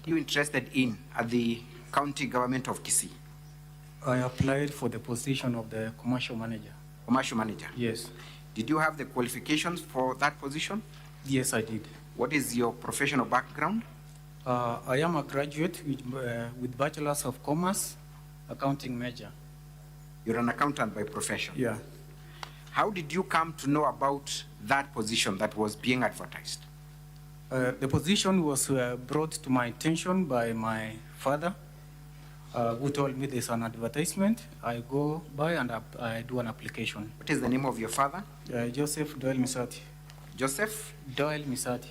you interested in at the county government of Kisii? I applied for the position of the commercial manager. Commercial manager? Yes. Did you have the qualifications for that position? Yes, I did. What is your professional background? I am a graduate with Bachelor's of Commerce, accounting major. You're an accountant by profession? Yeah. How did you come to know about that position that was being advertised? The position was brought to my attention by my father, who told me there's an advertisement. I go by and I do an application. What is the name of your father? Joseph Doyle Misati. Joseph? Doyle Misati.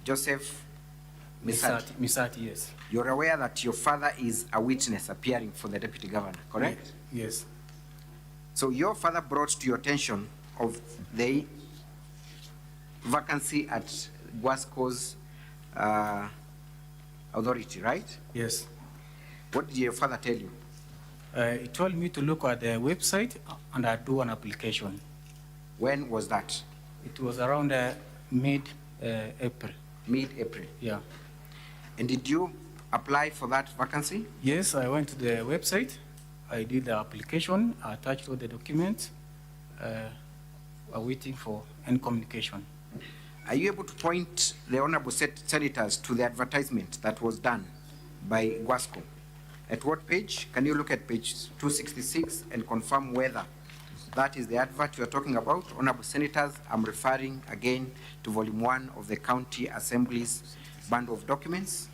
Joseph Misati. Misati, yes. You're aware that your father is a witness appearing for the deputy governor, correct? Yes. So your father brought to your attention of the vacancy at Guasco's authority, right? Yes. What did your father tell you? He told me to look at the website and I do an application. When was that? It was around mid-April. Mid-April? Yeah. And did you apply for that vacancy? Yes, I went to the website. I did the application, I attached all the documents, waiting for any communication. Are you able to point the honorable senators to the advertisement that was done by Guasco? At what page? Can you look at page 266 and confirm whether that is the advert you are talking about? Honorable senators, I'm referring again to volume 1 of the County Assembly's bundle of documents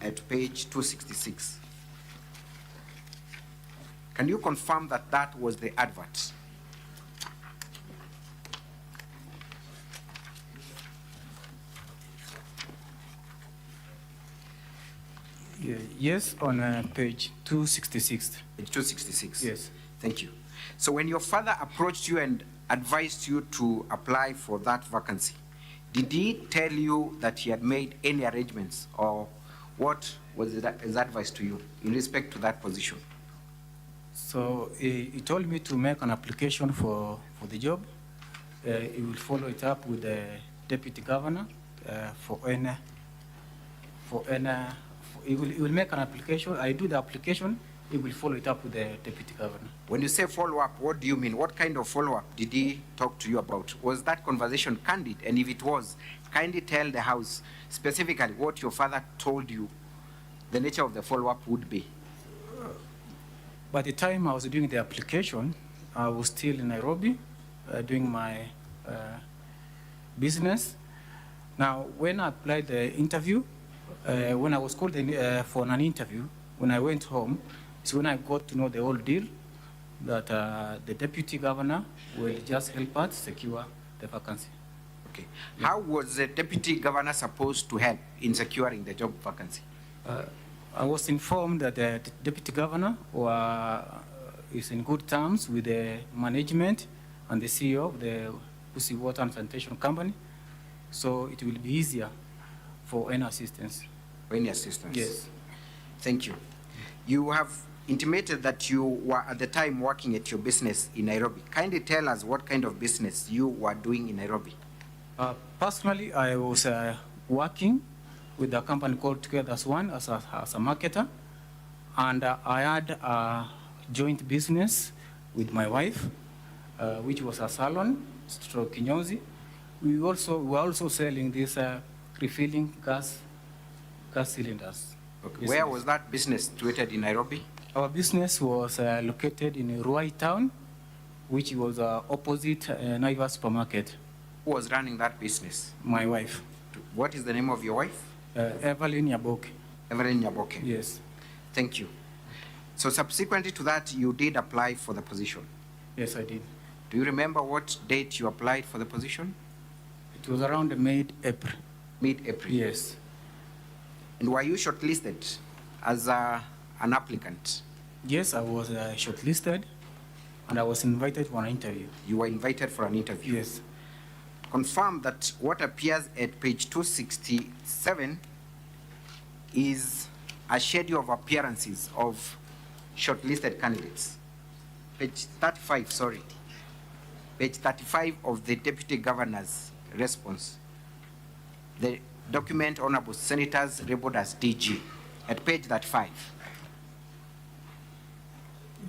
at page 266. Can you confirm that that was the advert? Yes, on page 266. Page 266? Yes. Thank you. So when your father approached you and advised you to apply for that vacancy, did he tell you that he had made any arrangements, or what was his advice to you in respect to that position? So he told me to make an application for the job. He will follow it up with the deputy governor he will make an application. I do the application. He will follow it up with the deputy governor. When you say follow up, what do you mean? What kind of follow up did he talk to you about? Was that conversation candid? And if it was, kindly tell the House specifically what your father told you the nature of the follow up would be. By the time I was doing the application, I was still in Nairobi doing my business. Now, when I applied the interview, when I was called for an interview, when I went home, is when I got to know the whole deal, that the deputy governor will just help us secure the vacancy. Okay. Yeah. How was the deputy governor supposed to help in securing the job vacancy? I was informed that the deputy governor is in good terms with the management and the CEO of the Kisii Water and Sanitation Company, so it will be easier for any assistance. For any assistance? Yes. Thank you. You have intimated that you were at the time working at your business in Nairobi. Kindly tell us what kind of business you were doing in Nairobi. Personally, I was working with a company called Together as One as a marketer, and I had a joint business with my wife, which was a salon, stroke kinyozi. We were also selling this refilling gas cylinders. Okay. Where was that business situated in Nairobi? Our business was located in Ruai town, which was opposite Naivas supermarket. Who was running that business? My wife. What is the name of your wife? Evelyn Yaboke. Evelyn Yaboke. Yes. Thank you. So subsequently to that, you did apply for the position? Yes, I did. Do you remember what date you applied for the position? It was around mid-April. Mid-April? Yes. And were you shortlisted as an applicant? Yes, I was shortlisted, and I was invited for an interview. You were invited for an interview? Yes. Confirm that what appears at page 267 is a schedule of appearances of shortlisted candidates. Page 35, sorry. Page 35 of the Deputy Governor's response. The document honorable senators labeled as DG at page 35.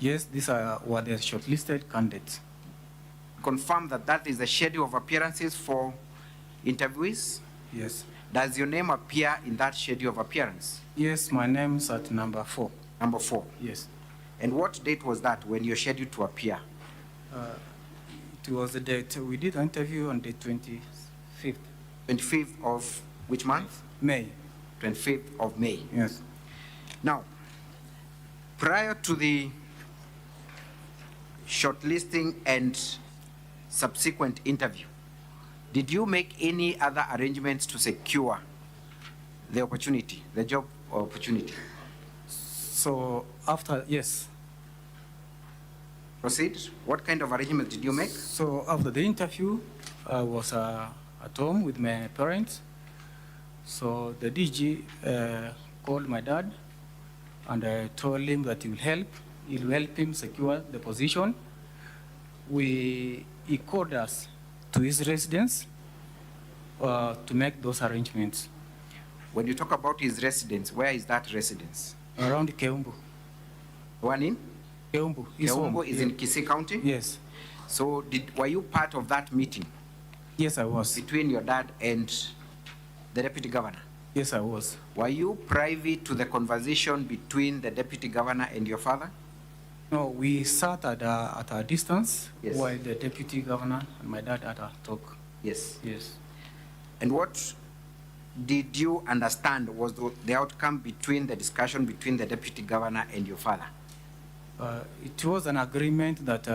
Yes, these were the shortlisted candidates. Confirm that that is the schedule of appearances for interviewees. Yes. Does your name appear in that schedule of appearance? Yes, my name's at number 4. Number 4. Yes. And what date was that when you're scheduled to appear? It was the date. We did an interview on the 25th. 25th of which month? May. 25th of May. Yes. Now, prior to the shortlisting and subsequent interview, did you make any other arrangements to secure the opportunity, the job opportunity? So after, yes. Proceed. What kind of arrangements did you make? So after the interview, I was at home with my parents. So the DG called my dad and I told him that he will help him secure the position. He called us to his residence to make those arrangements. When you talk about his residence, where is that residence? Around Keumbu. One in? Keumbu. His home. Keumbu is in Kisii County? Yes. So were you part of that meeting Yes, I was. between your dad and the deputy governor? Yes, I was. Were you privy to the conversation between the deputy governor and your father? No, we sat at a distance Yes. while the deputy governor and my dad had a talk. Yes. Yes. And what did you understand was the outcome between the discussion between the deputy governor and your father? It was an agreement that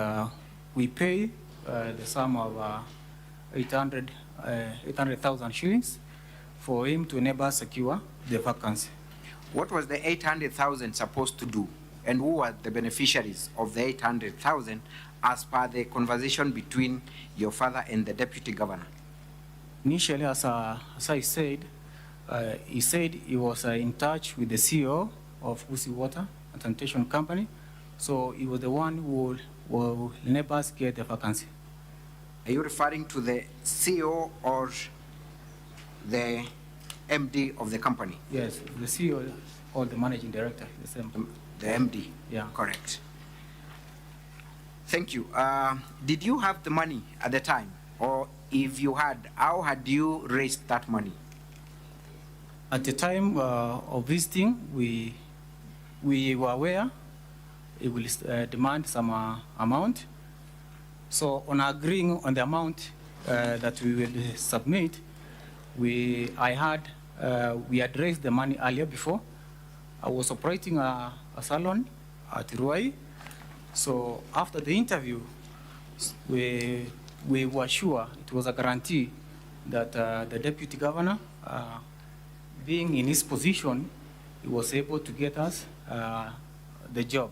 we pay the sum of 800,000 shillings for him to enable us secure the vacancy. What was the 800,000 supposed to do? And who were the beneficiaries of the 800,000 as per the conversation between your father and the deputy governor? Initially, as I said, he said he was in touch with the CEO of Usi Water and Sanitation Company. So he was the one who will enable us get the vacancy. Are you referring to the CEO or the MD of the company? Yes, the CEO or the managing director, the same. The MD? Yeah. Correct. Thank you. Did you have the money at the time? Or if you had, how had you raised that money? At the time of visiting, we were aware it will demand some amount. So on agreeing on the amount that we will submit, we had raised the money earlier before. I was operating a salon at Ruai. So after the interview, we were sure, it was a guarantee that the deputy governor, being in his position, he was able to get us the job.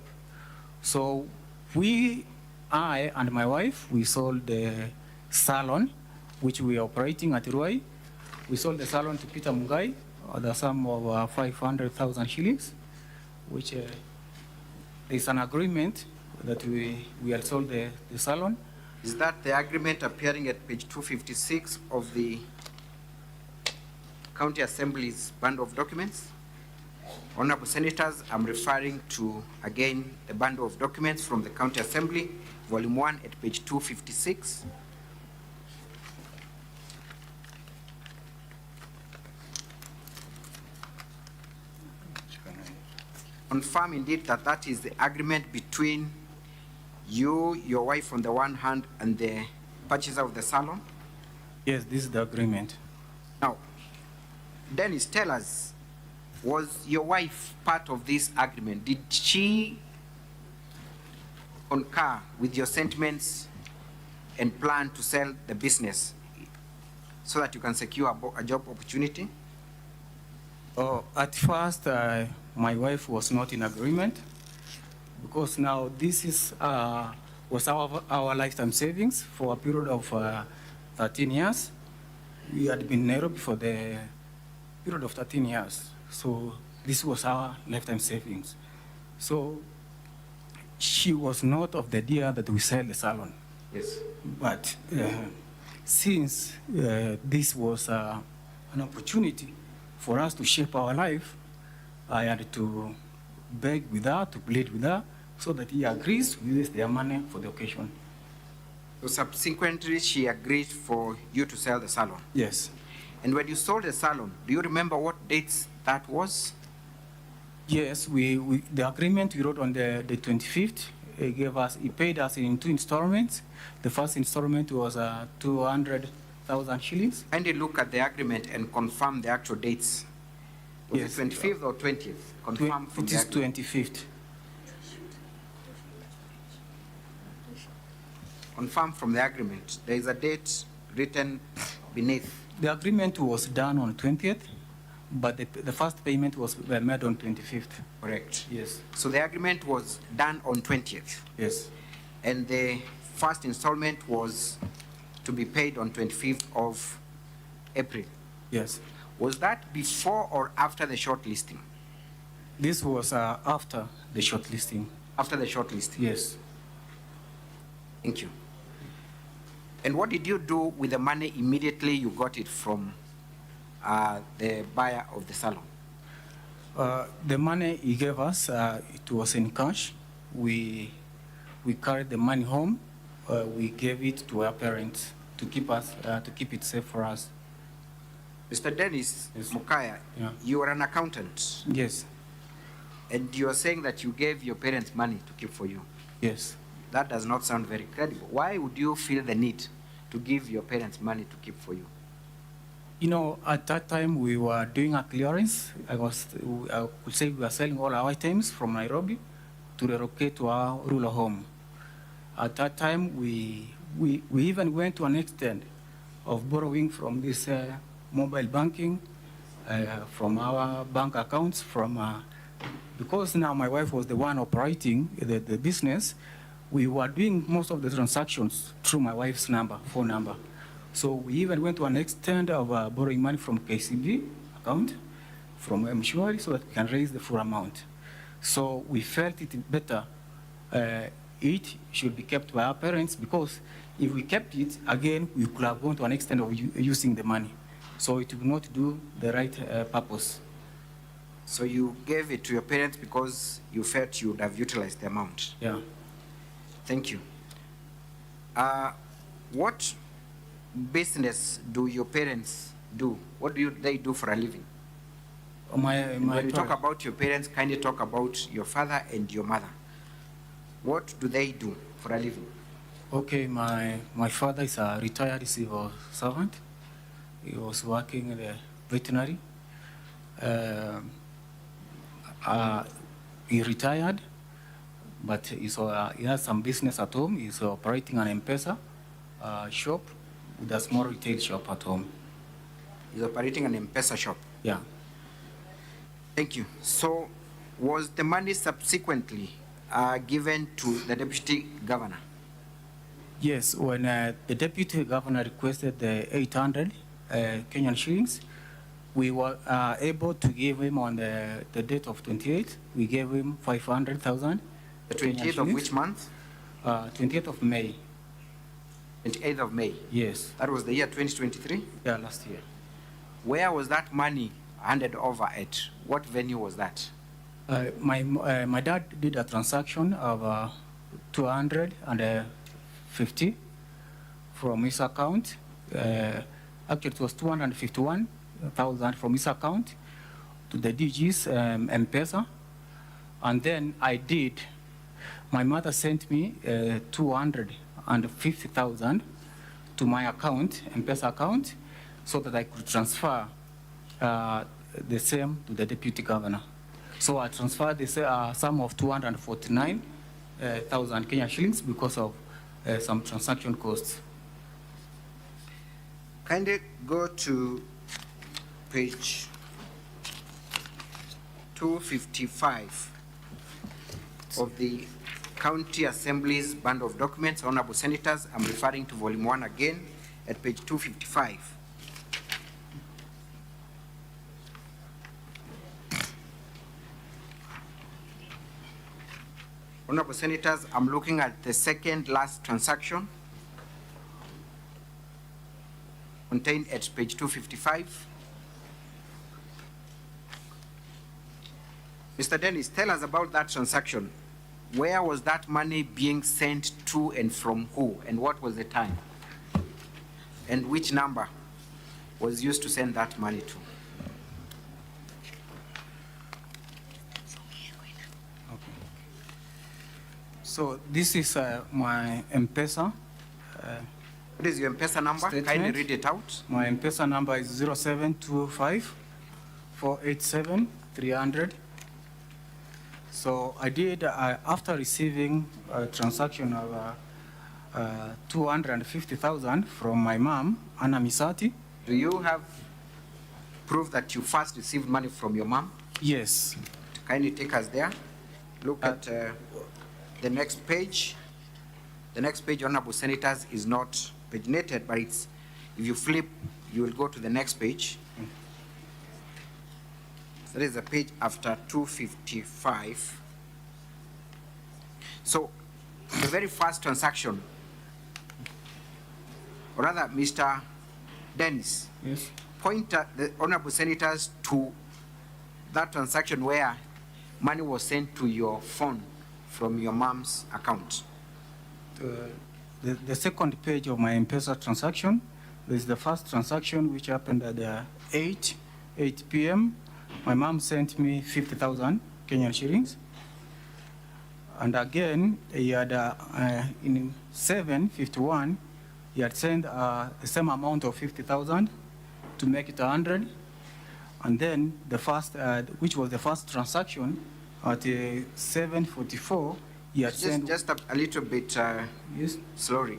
So I and my wife, we sold the salon, which we are operating at Ruai. We sold the salon to Peter Mungai, the sum of 500,000 shillings, which is an agreement that we had sold the salon. Is that the agreement appearing at page 256 of the County Assembly's bundle of documents? Honorable Senators, I'm referring to, again, the bundle of documents from the County Assembly, Volume 1 at page 256. Confirm indeed that that is the agreement between you, your wife on the one hand, and the purchaser of the salon? Yes, this is the agreement. Now, Dennis, tell us, was your wife part of this agreement? Did she concur with your sentiments and plan to sell the business so that you can secure a job opportunity? Oh, at first, my wife was not in agreement because now this was our lifetime savings for a period of 13 years. We had been in Nairobi for the period of 13 years. So this was our lifetime savings. So she was not of the idea that we sell the salon. Yes. But since this was an opportunity for us to shape our life, I had to beg with her, to plead with her, so that he agrees to use their money for the occasion. So subsequently, she agreed for you to sell the salon. Yes. And when you sold the salon, do you remember what dates that was? Yes, the agreement we wrote on the 25th, he paid us in 2 installments. The first installment was 200,000 shillings. Kindly look at the agreement and confirm the actual dates. Was Yes. it 25th or 20th? Confirm from It the is agreement. 25th. Confirm from the agreement. There is a date written beneath. The agreement was done on 20th, but the first payment was made on 25th. Correct. Yes. So the agreement was done on 20th. Yes. And the first installment was to be paid on 25th of April. Yes. Was that before or after the shortlisting? This was after the shortlisting. After the shortlisting. Yes. Thank you. And what did you do with the money immediately you got it from the buyer of the salon? The money he gave us, it was in cash. We carried the money home. We gave it to our parents to keep it safe for us. Mr. Dennis Yes. Mukaya, Yeah. you are an accountant, Yes. and you are saying that you gave your parents money to keep for you. Yes. That does not sound very credible. Why would you feel the need to give your parents money to keep for you? You know, at that time we were doing a clearance. I could say we were selling all our items from Nairobi to relocate to our rural home. At that time, we even went to an extent of borrowing from this mobile banking, from our bank accounts, because now my wife was the one operating the business. We were doing most of the transactions through my wife's phone number. So we even went to an extent of borrowing money from KCB account, from Mshwari, so that we can raise the full amount. So we felt it better. It should be kept by our parents, because if we kept it, again, we could have gone to an extent of using the money. So it would not do the right purpose. So you gave it to your parents because you felt you would have utilized the amount. Yeah. Thank you. What business do your parents do? What do they do for a living? When you talk about your parents, kindly talk about your father and your mother. What do they do for a living? Okay, my father is a retired civil servant. He was working in the veterinary. He retired, but he has some business at home. He's operating an M-Pesa shop with a small retail shop at home. He's operating an M-Pesa shop. Yeah. Thank you. So was the money subsequently given to the deputy governor? Yes, when the deputy governor requested the 800 Kenyan shillings, we were able to give him on the date of 28th. We gave him 500,000. The 28th of which month? 28th of May. 28th of May. Yes. That was the year 2023? Yeah, last year. Where was that money handed over at? What venue was that? My dad did a transaction of 250 from his account. Actually, it was 251,000 from his account to the DG's M-Pesa. And then my mother sent me 250,000 to my account, M-Pesa account, so that I could transfer the same to the deputy governor. So I transferred the sum of 249,000 Kenyan shillings because of some transaction costs. Kindly go to page 255 of the County Assembly's bundle of documents. Honorable Senators, I'm referring to volume 1 again at page 255. Honorable Senators, I'm looking at the second last transaction contained at page 255. Mr. Dennis, tell us about that transaction. Where was that money being sent to and from who, and what was the time? And which number was used to send that money to? So this is my M-Pesa. What is your M-Pesa number? Statement. Kindly read it out. My M-Pesa number is 0725 487 300. So I did, after receiving a transaction of 250,000 from my mom, Anna Misati. Do you have proof that you first received money from your mom? Yes. Kindly take us there. Look at the next page. The next page, Honorable Senators, is not paginated, but it's, if you flip, you will go to the next page. So there is a page after 255. So the very first transaction, or rather, Mr. Dennis, Yes. point the Honorable Senators to that transaction where money was sent to your phone from your mom's account. The second page of my M-Pesa transaction is the first transaction which happened at 8 p.m. My mom sent me 50,000 Kenyan shillings. And again, he had, in 7:51, he had sent the same amount of 50,000 to make it 100. And then the first, which was the first transaction, at 7:44, he had sent... Just a little bit Yes. slowly.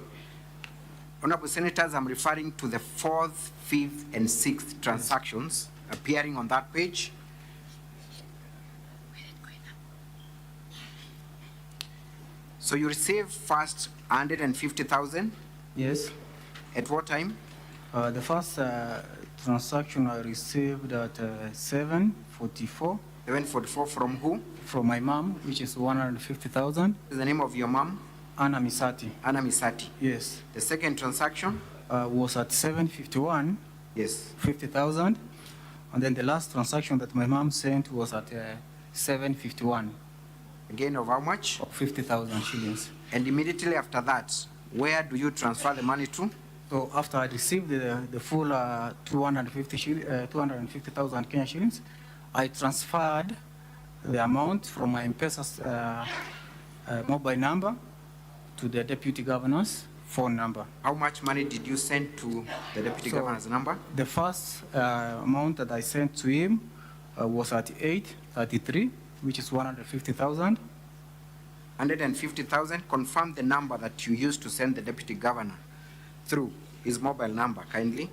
Honorable Senators, I'm referring to the 4th, 5th, and 6th transactions appearing on that page. So you received first 150,000. Yes. At what time? The first transaction I received at 7:44 7:44 from who? from my mom, which is 150,000. Is the name of your mom? Anna Misati. Anna Misati. Yes. The second transaction? Was at 7:51, Yes. 50,000. And then the last transaction that my mom sent was at 7:51, Again of how much? 50,000 shillings. And immediately after that, where do you transfer the money to? So after I received the full 250,000 Kenya shillings, I transferred the amount from my M-Pesa's mobile number to the deputy governor's phone number. How much money did you send to the deputy governor's number? The first amount that I sent to him was at 8:33, which is 150,000. 150,000. Confirm the number that you used to send the deputy governor through his mobile number, kindly.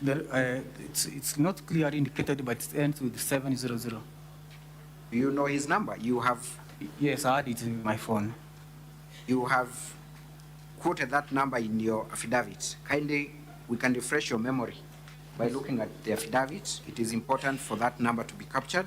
It's not clearly indicated, but it ends with 700. Do you know his number? You have Yes, I had it in my phone. quoted that number in your affidavit. Kindly, we can refresh your memory by looking at the affidavit. It is important for that number to be captured.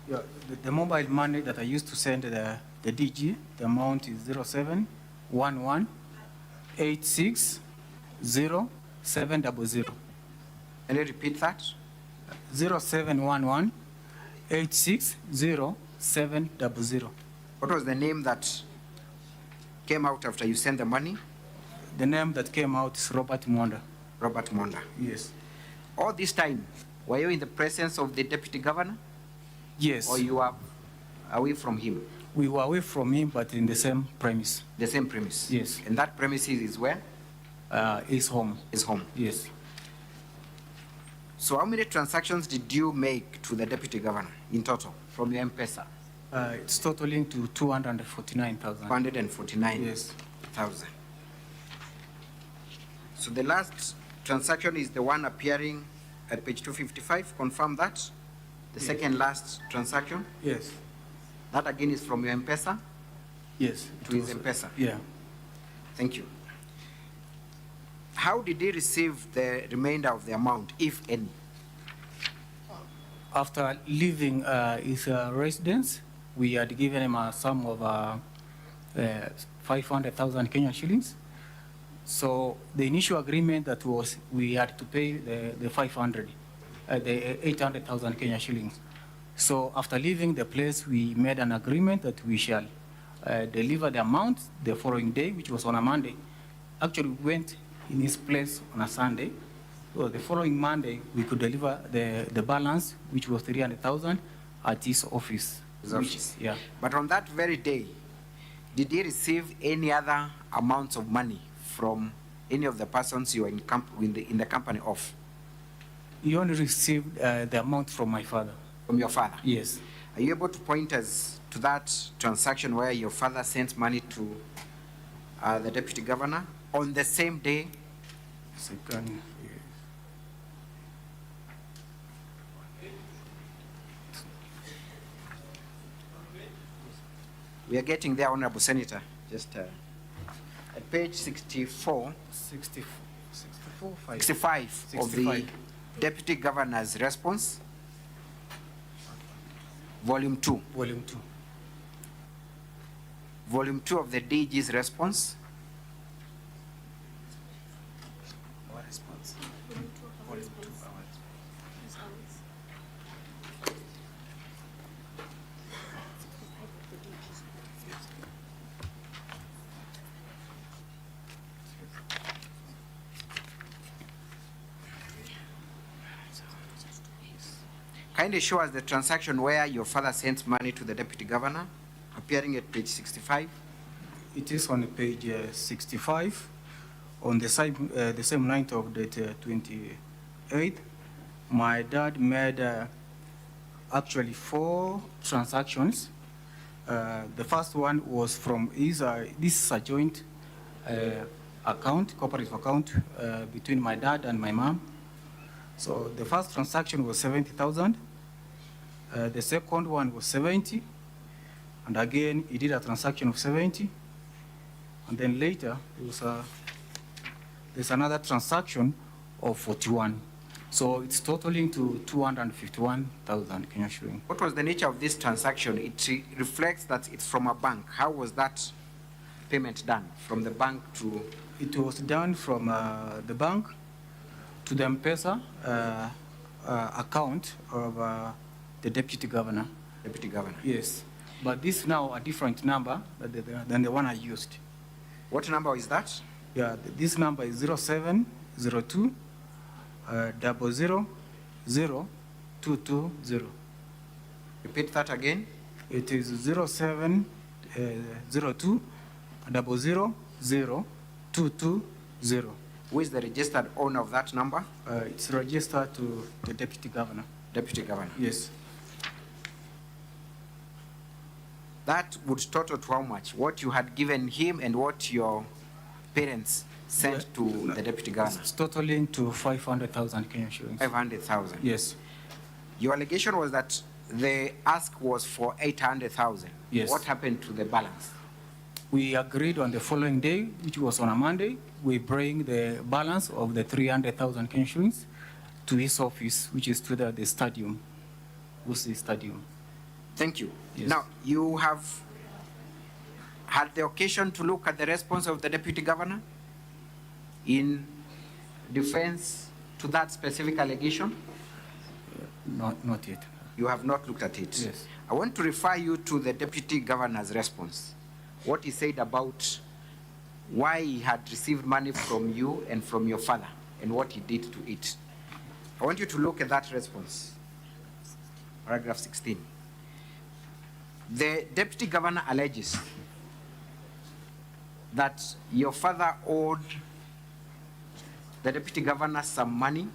Yeah, the mobile money that I used to send the DG, the amount is 0711-860700. Can you repeat that? 0711-860700. What was the name that came out after you sent the money? The name that came out is Robert Monda. Robert Monda. Yes. All this time, were you in the presence of the deputy governor? Yes. Or you are away from him? We were away from him, but in the same premise. The same premise? Yes. And that premises is where? His home. His home. Yes. So how many transactions did you make to the deputy governor in total from your M-Pesa? It's totaling to 249,000. 149,000. Yes. So the last transaction is the one appearing at page 255. Confirm that. The second last transaction. Yes. That again is from your M-Pesa Yes. to his M-Pesa. Yeah. Thank you. How did he receive the remainder of the amount, if any? After leaving his residence, we had given him a sum of 500,000 Kenyan shillings. So the initial agreement that was we had to pay the 800,000 Kenyan shillings. So after leaving the place, we made an agreement that we shall deliver the amount the following day, which was on a Monday. Actually, we went in his place on a Sunday. So the following Monday, we could deliver the balance, which was 300,000, at his office. Yeah. But on that very day, did he receive any other amounts of money from any of the persons you were in the company of? He only received the amount from my father. From your father? Yes. Are you able to point us to that transaction where your father sent money to the deputy governor on the same day? Second, yes. We are getting there, Honorable Senator. Just at page 64, 65 of the Deputy Governor's response, Volume 2. Volume 2. Volume 2 of the DG's response. Our response. Volume 2. Kindly show us the transaction where your father sent money to the deputy governor, appearing at page 65. It is on page 65, on the same night of the 28th. My dad made actually 4 transactions. The first one was from this is a joint account, cooperative account between my dad and my mom. So the first transaction was 70,000. The second one was 70, and again he did a transaction of 70, and then later there's another transaction of 41. So it's totaling to 251,000 Kenyan shillings. What was the nature of this transaction? It reflects that it's from a bank. How was that payment done? From the bank to? It was done from the bank to the M-Pesa account of the deputy governor. Deputy governor? Yes. But this is now a different number than the one I used. What number is that? Yeah, this number is 0702 0000220. Repeat that again. It is 0702 0000220. Who is the registered owner of that number? It's registered to the deputy governor. Deputy governor? Yes. That would total to how much? What you had given him and what your parents sent to the deputy governor? It's totaling to 500,000 Kenyan shillings. 500,000? Yes. Your allegation was that the ask was for 800,000. Yes. What happened to the balance? We agreed on the following day, which was on a Monday, we bring the balance of the 300,000 Kenyan shillings to his office, which is to the stadium, Wusi Stadium. Thank you. Yes. Now, you have had the occasion to look at the response of the deputy governor in defense to that specific allegation? Not yet. You have not looked at it? Yes. I want to refer you to the deputy governor's response. What he said about why he had received money from you and from your father and what he did to it. I want you to look at that response. Paragraph 16. The deputy governor alleges that your father owed the deputy governor some money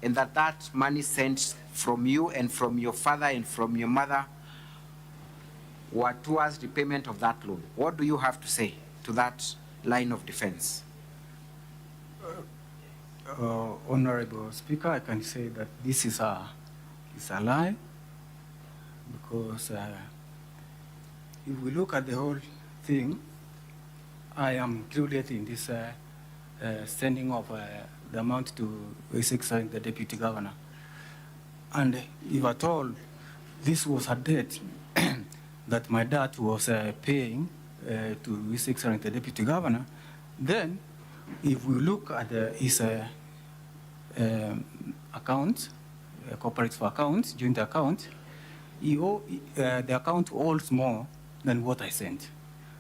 and that money sent from you and from your father and from your mother were towards the payment of that loan. What do you have to say to that line of defense? Honorable Speaker, I can say that this is a lie, because if we look at the whole thing, I am included in this sending of the amount to His Excellency the Deputy Governor. And if at all this was a debt that my dad was paying to His Excellency the Deputy Governor. Then, if we look at his account, cooperative account, joint account, the account holds more than what I sent.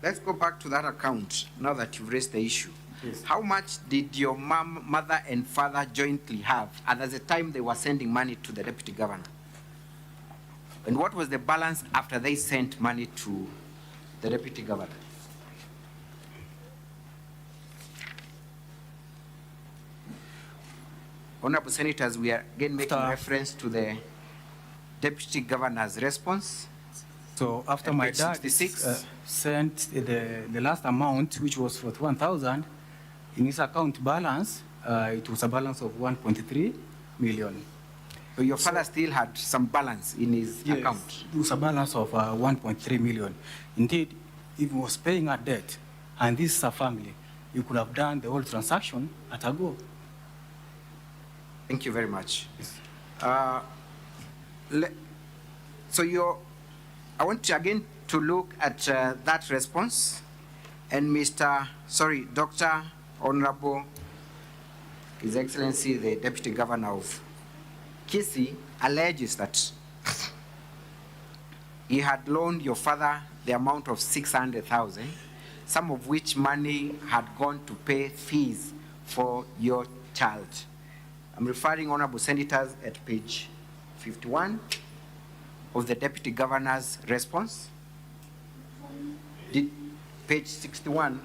Let's go back to that account now that you've raised the issue. Yes. How much did your mother and father jointly have at the time they were sending money to the Deputy Governor? And what was the balance after they sent money to the Deputy Governor? Honorable Senators, we are again making reference to the Deputy Governor's response. So after At my page dad 66. sent the last amount, which was 41,000, in his account balance, it was a balance of 1.3 million. So your father still had some balance in his account? It was a balance of 1.3 million. Indeed, if he was paying a debt, and this is a family, you could have done the whole transaction at a go. Thank you very much. Yes. I want you again to look at that response, and Dr. Honorable His Excellency the Deputy Governor of Kisii alleges that he had loaned your father the amount of 600,000, some of which money had gone to pay fees for your child. I'm referring, Honorable Senators, at page 51 of the Deputy Governor's response. Page 61,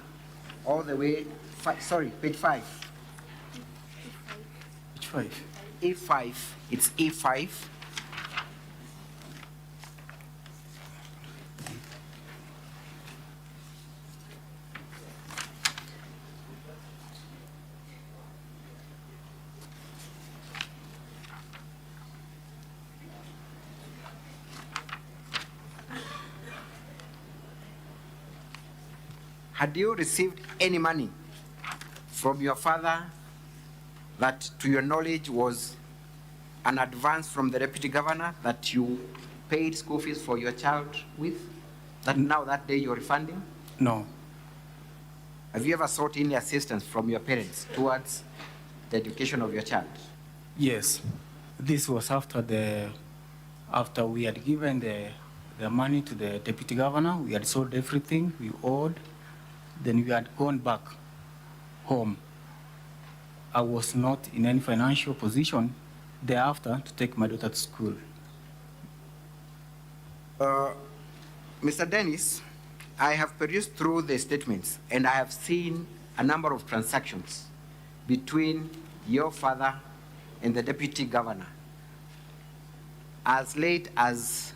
all the way, page 5. Which 5? E5, it's E5. Had you received any money from your father that, to your knowledge, was an advance from the Deputy Governor that you paid school fees for your child with, that now that day you're refunding? No. Have you ever sought any assistance from your parents towards the education of your child? Yes. This was after we had given the money to the Deputy Governor. We had sold everything we owed. Then we had gone back home. I was not in any financial position thereafter to take my daughter to school. Mr. Dennis, I have perused through the statements and I have seen a number of transactions between your father and the Deputy Governor as late as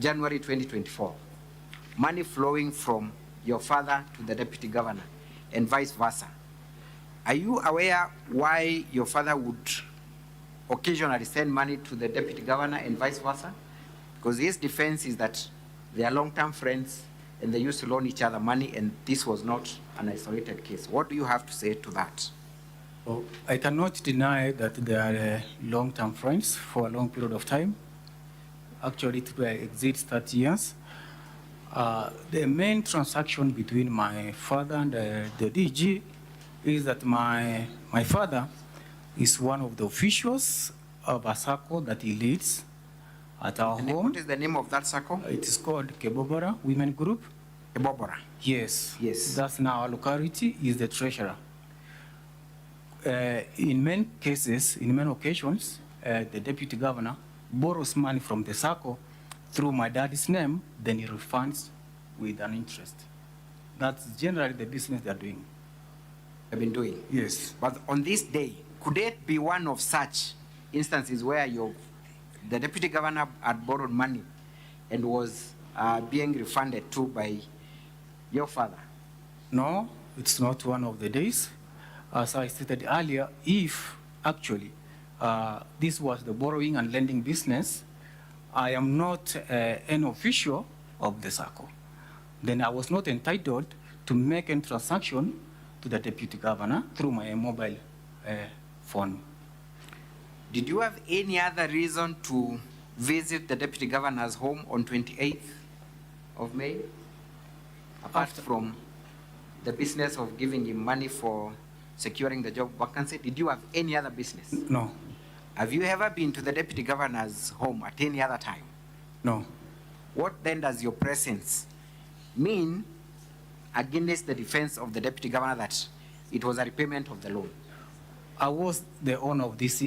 January 2024. Money flowing from your father to the Deputy Governor and vice versa. Are you aware why your father would occasionally send money to the Deputy Governor and vice versa? Because his defense is that they are long-term friends and they used to loan each other money, and this was not an isolated case. What do you have to say to that? Well, I cannot deny that they are long-term friends for a long period of time. Actually, it exceeds 30 years. The main transaction between my father and the DG is that my father is one of the officials of a circle that he leads at our home. What is the name of that circle? It is called Kebobora Women Group. Kebobora. Yes. Yes. That's now our locality. Is the treasurer. In many cases, in many occasions, the Deputy Governor borrows money from the circle through my dad's name, then he refunds with an interest. That's generally the business they're doing. Have been doing. Yes. But on this day, could it be one of such instances where the Deputy Governor had borrowed money and was being refunded to by your father? No, it's not one of the days. As I stated earlier, if actually this was the borrowing and lending business, I am not an official of the circle. Then I was not entitled to make a transaction to the Deputy Governor through my mobile phone. Did you have any other reason to visit the Deputy Governor's home on 28th of May? apart from the business of giving him money for securing the job vacancy? Did you have any other business? No, Have you ever been to the deputy governor's home at any other time? no. What then does your presence mean against the defense of the deputy governor that it was a repayment of the loan? I was the owner of this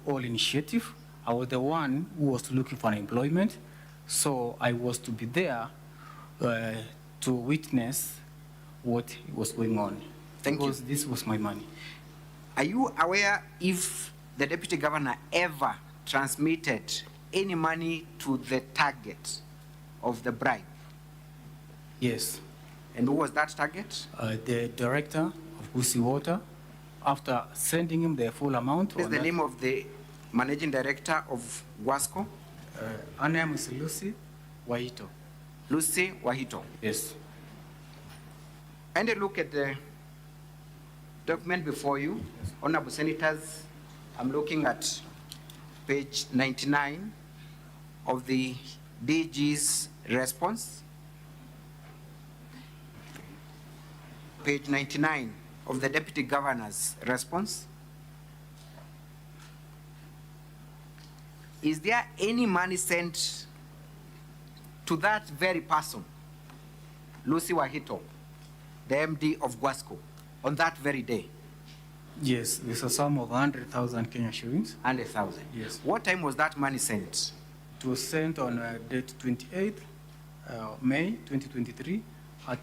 all initiative. I was the one who was looking for employment, so I was to be there to witness what was going on. Thank you. Because this was my money. Are you aware if the deputy governor ever transmitted any money to the target of the bribe? Yes. And who was that target? The director of Busi Water, after sending him the full amount. What is the name of the managing director of Guasco? Her name is Lucy Wahito. Lucy Wahito. Yes. And a look at the document before you. Honorable Senators, I'm looking at page 99 of the DG's response. Page 99 of the Deputy Governor's response. Is there any money sent to that very person, Lucy Wahito, the MD of Guasco, on that very day? Yes, there's a sum of 100,000 Kenya shillings. 100,000. Yes. What time was that money sent? It was sent on date 28th May 2023 at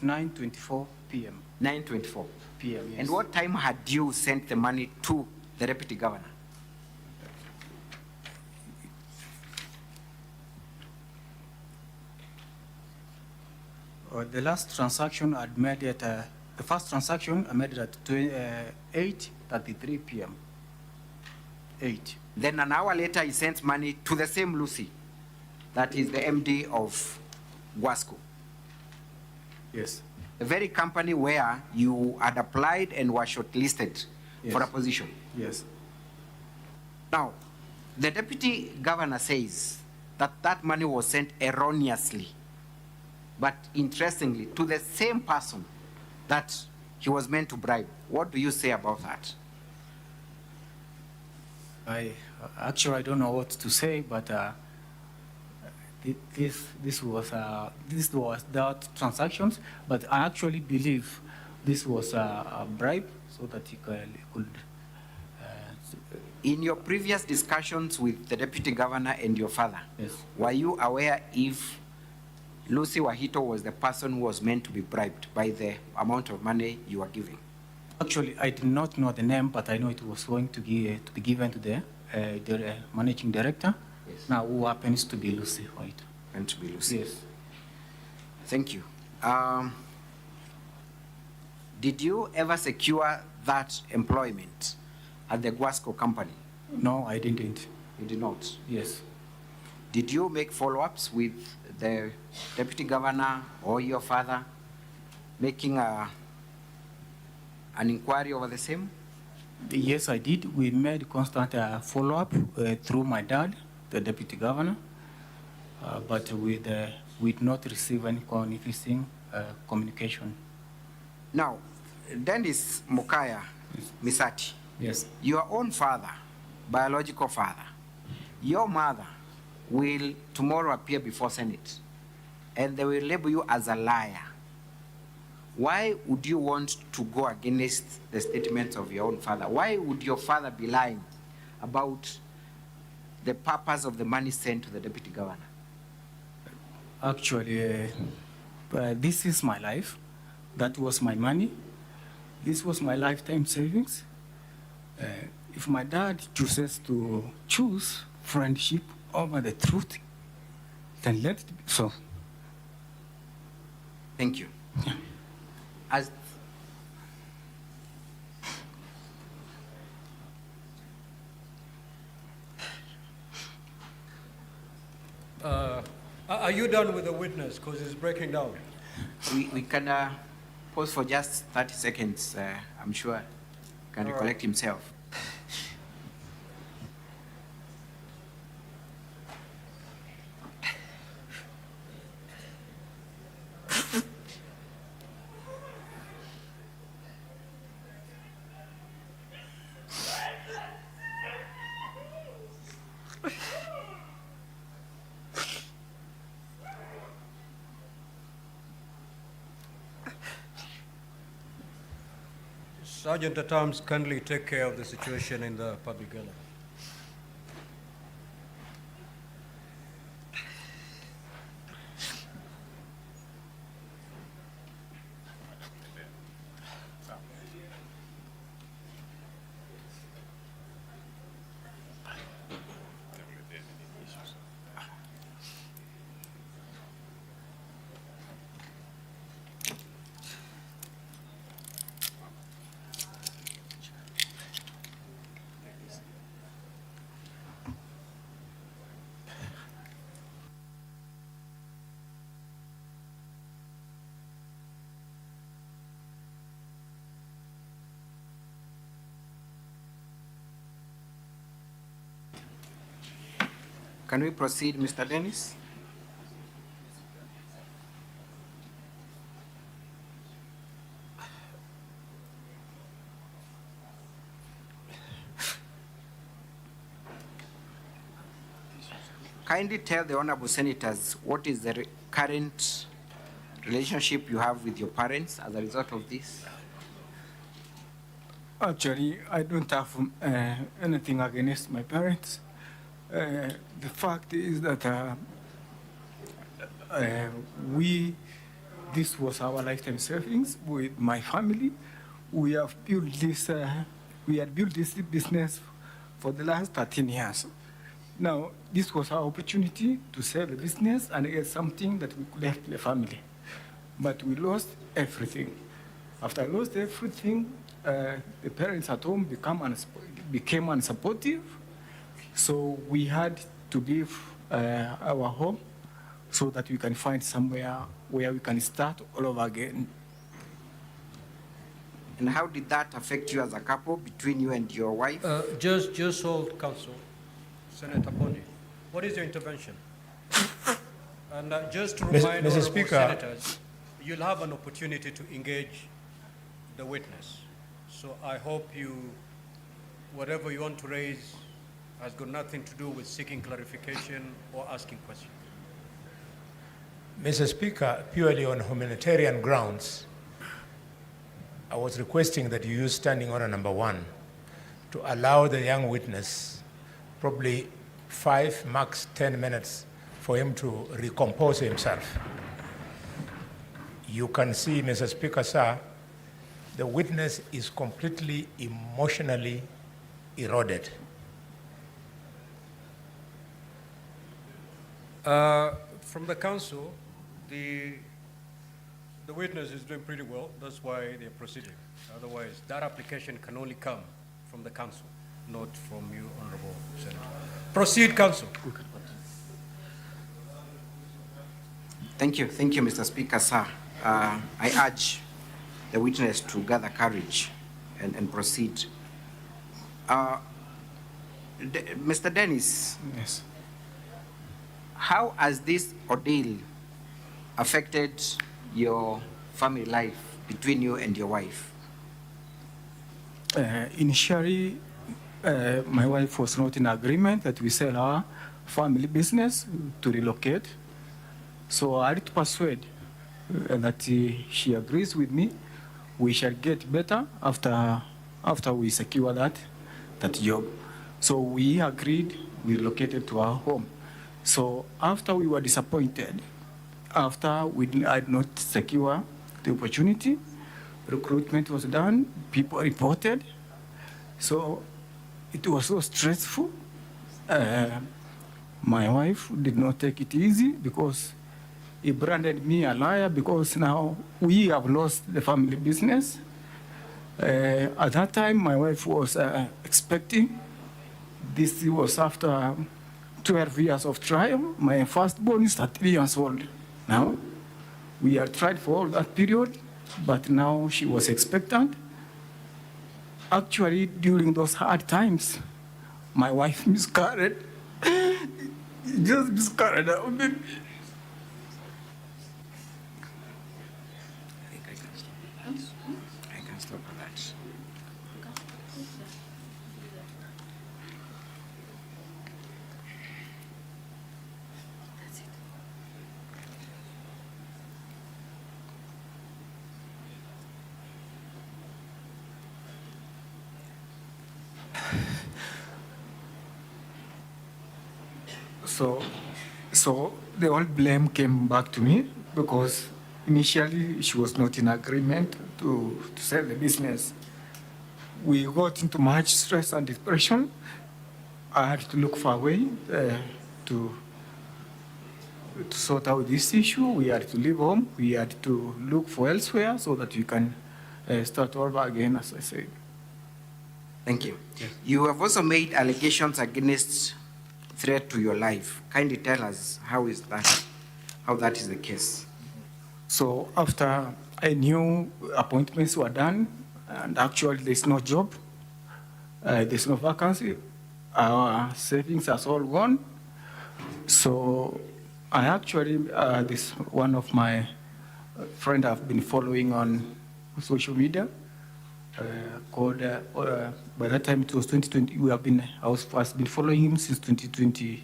9:24 p.m. 9:24. p.m. Yes. And what time had you sent the money to the deputy governor? The last transaction I'd made at the first transaction I made it at 8:33 p.m. 8. Then an hour later, he sent money to the same Lucy, that is the MD of Guasco, Yes. the very company where you had applied and were shortlisted Yes. for a position. Yes. Now, the deputy governor says that that money was sent erroneously, but interestingly, to the same person that he was meant to bribe. What do you say about that? I don't know what to say, but this was that transactions, but I actually believe this was a bribe so that he could. In your previous discussions with the deputy governor and your father, Yes. were you aware if Lucy Wahito was the person who was meant to be bribed by the amount of money you were giving? Actually, I did not know the name, but I know it was going to be given to the managing director. Yes. Now, who happens to be Lucy White. Meant to be Lucy. Yes. Thank you. Did you ever secure that employment at the Guasco company? No, I didn't. You did not. Yes. Did you make follow-ups with the deputy governor or your father, making an inquiry over the same? Yes, I did. We made constant follow-up through my dad, the deputy governor, but we did not receive any conflicting communication. Now, Dennis Mukaya Misati, Yes. your own father, biological father, your mother will tomorrow appear before Senate, and they will label you as a liar. Why would you want to go against the statements of your own father? Why would your father be lying about the purpose of the money sent to the deputy governor? Actually, this is my life. That was my money. This was my lifetime savings. If my dad chooses to choose friendship over the truth, then let it be so. Thank you. As Are you done with the witness? Because it's breaking down. we can pause for just 30 seconds. I'm sure he can All right. recollect himself. Sergeant at Arms, kindly take care of the situation in the public gallery. Can we proceed, Mr. Dennis? Kindly tell the honorable senators what is the current relationship you have with your parents as a result of this. Actually, I don't have anything against my parents. The fact is that this was our lifetime savings with my family. We have built this, we had built this business for the last 13 years. Now, this was our opportunity to sell the business and get something that we could help the family. But we lost everything. After I lost everything, the parents at home became unsupportive. So we had to leave our home so that we can find somewhere where we can start all over again. And how did that affect you as a couple, between you and your wife? Just hold, Counsel. Senator Bondi, what is your intervention? And just to remind Mr. honorable Speaker. senators, you'll have an opportunity to engage the witness. So I hope whatever you want to raise has got nothing to do with seeking clarification or asking questions. Mr. Speaker, purely on humanitarian grounds, I was requesting that you use standing order number 1 to allow the young witness probably 5, max 10 minutes for him to recompose himself. You can see, Mr. Speaker, sir, the witness is completely emotionally eroded. From the council, the witness is doing pretty well. That's why they're proceeding. Otherwise, that application can only come from the council, not from you, Honorable Senator. Proceed, council. Thank you, Mr. Speaker, sir. I urge the witness to gather courage and proceed. Mr. Dennis, Yes. how has this ordeal affected your family life between you and your wife? Initially, my wife was not in agreement that we sell our family business to relocate. So I had to persuade that she agrees with me. We shall get better after we secure that job. So we agreed, we relocated to our home. So after we were disappointed, after we did not secure the opportunity, recruitment was done, people reported. So it was so stressful. My wife did not take it easy because he branded me a liar because now we have lost the family business. At that time, my wife was expecting. This was after 12 years of trial. My firstborn is 3 years old now. We have tried for all that period, but now she was expectant. Actually, during those hard times, my wife miscarried. Just miscarried our baby. I can stop with that. So the whole blame came back to me because initially she was not in agreement to sell the business. We got into much stress and depression. I had to look for a way to sort out this issue. We had to leave home. We had to look for elsewhere so that we can start over again, as I said. Thank you. You have also made allegations against threat to your life. Kindly tell us how that is the case. So after I knew appointments were done, and actually there's no job, there's no vacancy, our savings are all gone. So I actually, this one of my friend I've been following on social media, called, by that time it was 2020, I've been following him since 2020,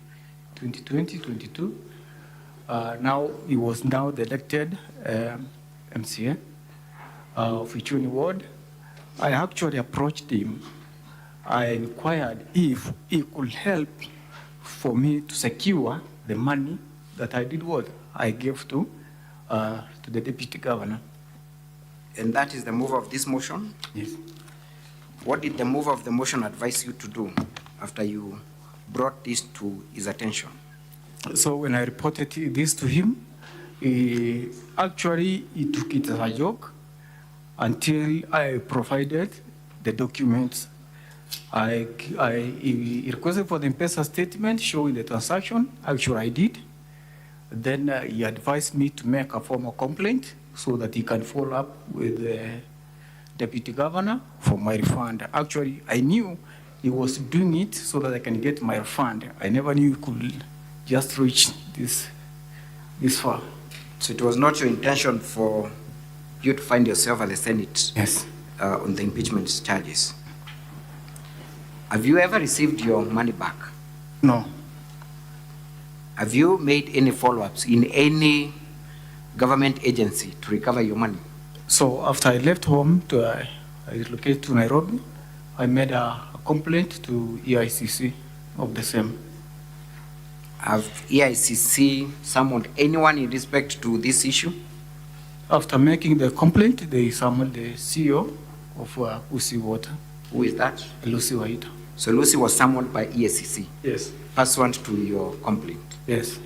2022. Now he was now the elected MCA of Ichuni Ward. I actually approached him. I inquired if he could help for me to secure the money that I did what I gave to the deputy governor. And that is the move of this motion? Yes. What did the move of the motion advise you to do after you brought this to his attention? So when I reported this to him, he took it as a joke until I provided the documents. He requested for the M-Pesa statement showing the transaction. Actually, I did. Then he advised me to make a formal complaint so that he can follow up with the deputy governor for my refund. Actually, I knew he was doing it so that I can get my refund. I never knew he could just reach this far. So it was not your intention for you to find yourself at the Senate? Yes. On the impeachment charges. Have you ever received your money back? No. Have you made any follow-ups in any government agency to recover your money? So after I left home, I relocated to Nairobi, I made a complaint to EICC of the same. Have EICC summoned anyone in respect to this issue? After making the complaint, they summoned the CEO of Usi Water. Who is that? Lucy Waita. So Lucy was summoned by EICC? Yes. Pursuant to your complaint? Yes.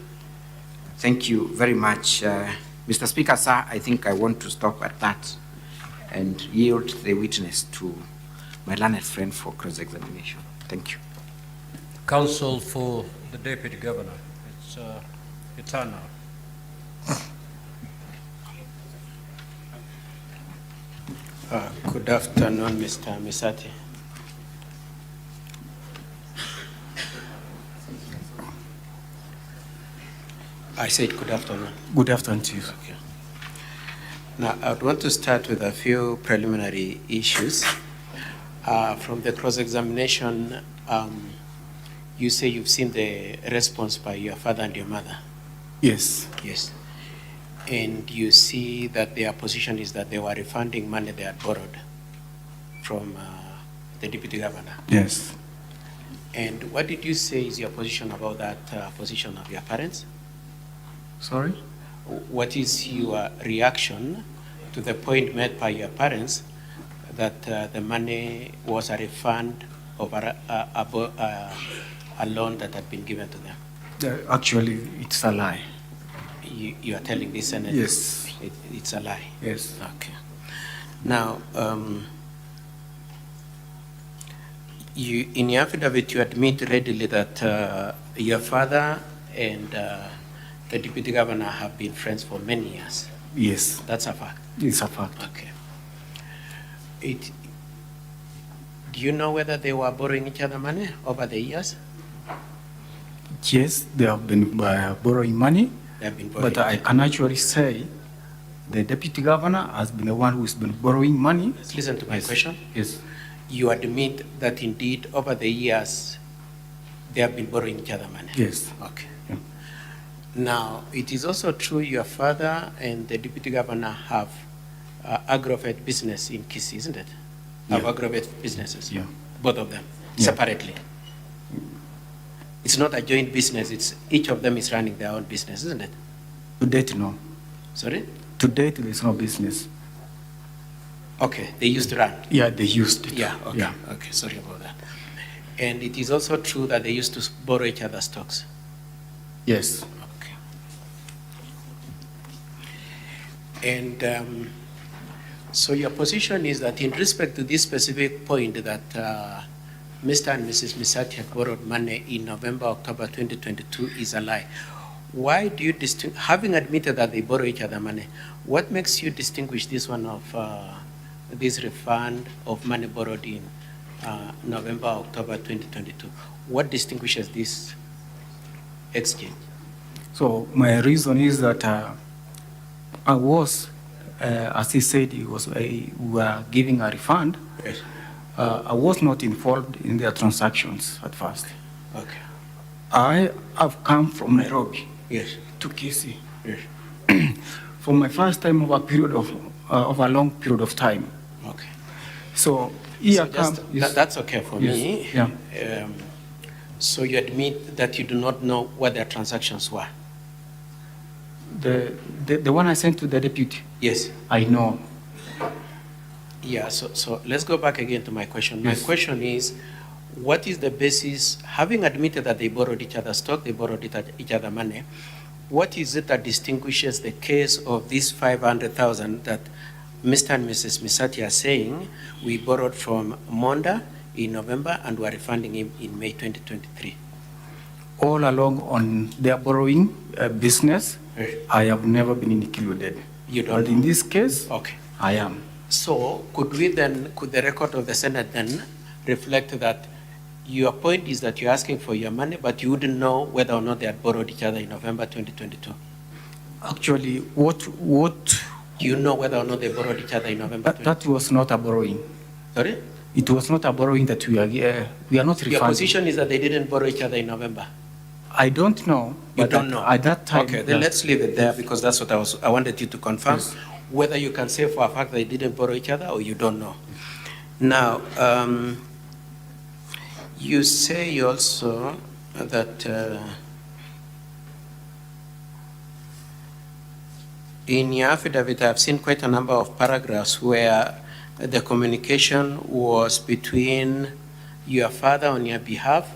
Thank you very much. Mr. Speaker, sir, I think I want to stop at that and yield the witness to my learned friend for cross-examination. Thank you. Counsel for the Deputy Governor, it's on now. Good afternoon, Mr. Misati. I said good afternoon. Good afternoon to you. Okay. Now, I would want to start with a few preliminary issues. From the cross-examination, you say you've seen the response by your father and your mother. Yes. Yes. And you see that their position is that they were refunding money they had borrowed from the deputy governor. Yes. And what did you say is your position about that position of your parents? Sorry? What is your reaction to the point made by your parents that the money was a refund of a loan that had been given to them? Actually, it's a lie. You are telling this Senate? Yes. It's a lie? Yes. Okay. Now, in your affidavit, you admit readily that your father and the deputy governor have been friends for many years. Yes. That's a fact? It's a fact. Okay. Do you know whether they were borrowing each other money over the years? Yes, they have been borrowing money. They have been borrowing. But I can actually say the deputy governor has been the one who's been borrowing money. Listen to my question. Yes. You admit that indeed over the years they have been borrowing each other money? Yes. Okay. Yeah. Now, it is also true your father and the deputy governor have aggregate business in Kisii, isn't it? Yeah. Have aggregate businesses? Yeah. Both of them, Yeah. separately? It's not a joint business, it's each of them is running their own business, isn't it? To date, no. Sorry? To date, there's no business. Okay, they used to run. Yeah, they used it. Yeah, okay, Yeah. okay, sorry about that. And it is also true that they used to borrow each other's stocks. Yes. Okay. And so your position is that in respect to this specific point that Mr. and Mrs. Misati had borrowed money in November, October 2022 is a lie. Why do you having admitted that they borrow each other money, what makes you distinguish this one of this refund of money borrowed in November, October 2022? What distinguishes this exchange? So my reason is that I was, as he said, we were giving a refund. Yes. I was not involved in their transactions at first. Okay. I have come from Nairobi Yes. to Kisii Yes. for my first time of a long period of time. Okay. So here So just, yes. that's okay for Yes. me. Yeah. So you admit that you do not know what their transactions were? The one I sent to the deputy, Yes. I know. Yeah, so let's go back again to my question. Yes. My question is, what is the basis, having admitted that they borrowed each other's stock, they borrowed each other money, what is it that distinguishes the case of this 500,000 that Mr. and Mrs. Misati are saying we borrowed from Monda in November and we are refunding him in May 2023? All along on their borrowing business, Yes. I have never been included. You don't But in this case, Okay. I am. So could the record of the Senate then reflect that your point is that you're asking for your money, but you wouldn't know whether or not they had borrowed each other in November 2022? Actually, what Do you know whether or not they borrowed each other in November? that was not a borrowing. Sorry? It was not a borrowing that we are not refunding. Your position is that they didn't borrow each other in November? I don't know. You but don't know? At that time. Okay, then let's leave it there because that's what I wanted you to confirm. Yes. Whether you can say for a fact they didn't borrow each other or you don't know. Now, you say also that in your affidavit, I've seen quite a number of paragraphs where the communication was between your father on your behalf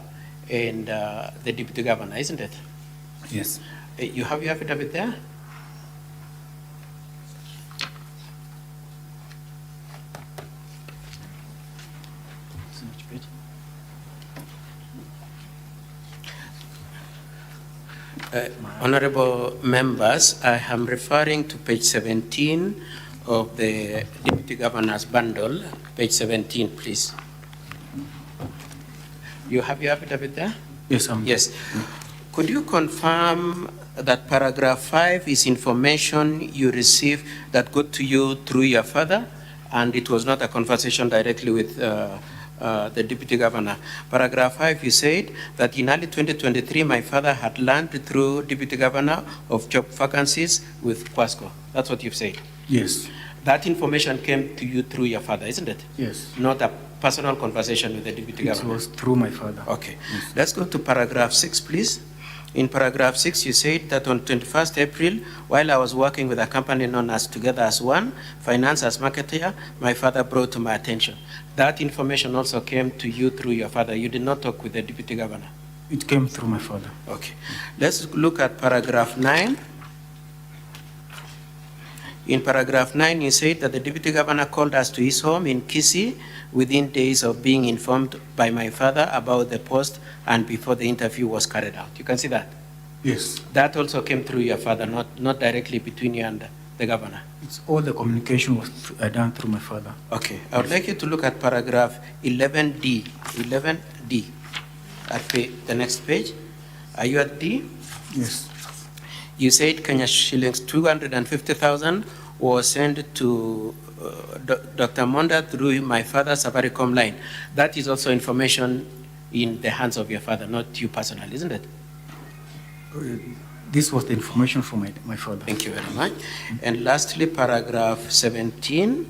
and the deputy governor, isn't it? Yes. You have your affidavit there? Honorable members, I am referring to page 17 of the Deputy Governor's bundle. Page 17, please. You have your affidavit there? Yes, Yes. Could you confirm that paragraph 5 is information you received that got to you through your father, and it was not a conversation directly with the Deputy Governor? Paragraph 5, you said that in early 2023, my father had learned through Deputy Governor of job vacancies with Quasco. That's what you've said. Yes. That information came to you through your father, isn't it? Yes. Not a personal conversation with the Deputy It Governor. was through my father. Okay. Let's go to paragraph 6, please. In paragraph 6, you said that on 21st April, while I was working with a company known as Together as One, finance as marketer, my father brought to my attention. That information also came to you through your father. You did not talk with the Deputy Governor. It came through my father. Okay. Let's look at paragraph 9. In paragraph 9, you said that the Deputy Governor called us to his home in Kisii within days of being informed by my father about the post and before the interview was carried out. You can see that? Yes. That also came through your father, not directly between you and the governor. It's all the communication was done through my father. Okay. I would like you to look at paragraph 11D. 11D. At the next page. Are you at D? Yes. You said Kenya shillings 250,000 was sent to Dr. Monda through my father's Safaricom line. That is also information in the hands of your father, not you personally, isn't it? This was the information from my father. Thank you very much. And lastly, paragraph 17.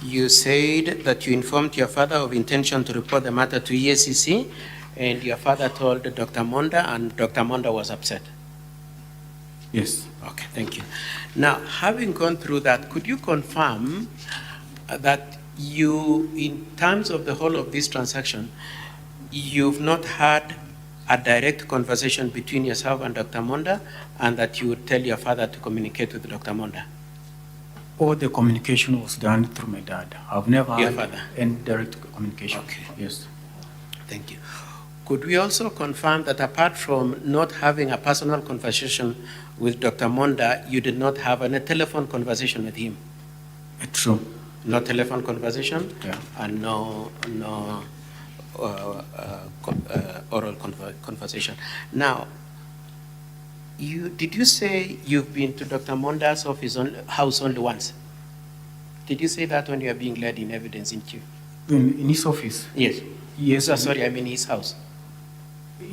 You said that you informed your father of intention to report the matter to EACC, and your father told Dr. Monda, and Dr. Monda was upset. Yes. Okay, thank you. Now, having gone through that, could you confirm that you, in terms of the whole of this transaction, you've not had a direct conversation between yourself and Dr. Monda, and that you would tell your father to communicate with Dr. Monda? All the communication was done through my dad. I've never Your had father? any direct communication. Okay. Yes. Thank you. Could we also confirm that apart from not having a personal conversation with Dr. Monda, you did not have a telephone conversation with him? True. No telephone conversation? Yeah. And no oral conversation. Now, did you say you've been to Dr. Monda's house only once? Did you say that when you were being led in evidence, didn't you? In his office? Yes. Yes. So, sorry, I mean his house.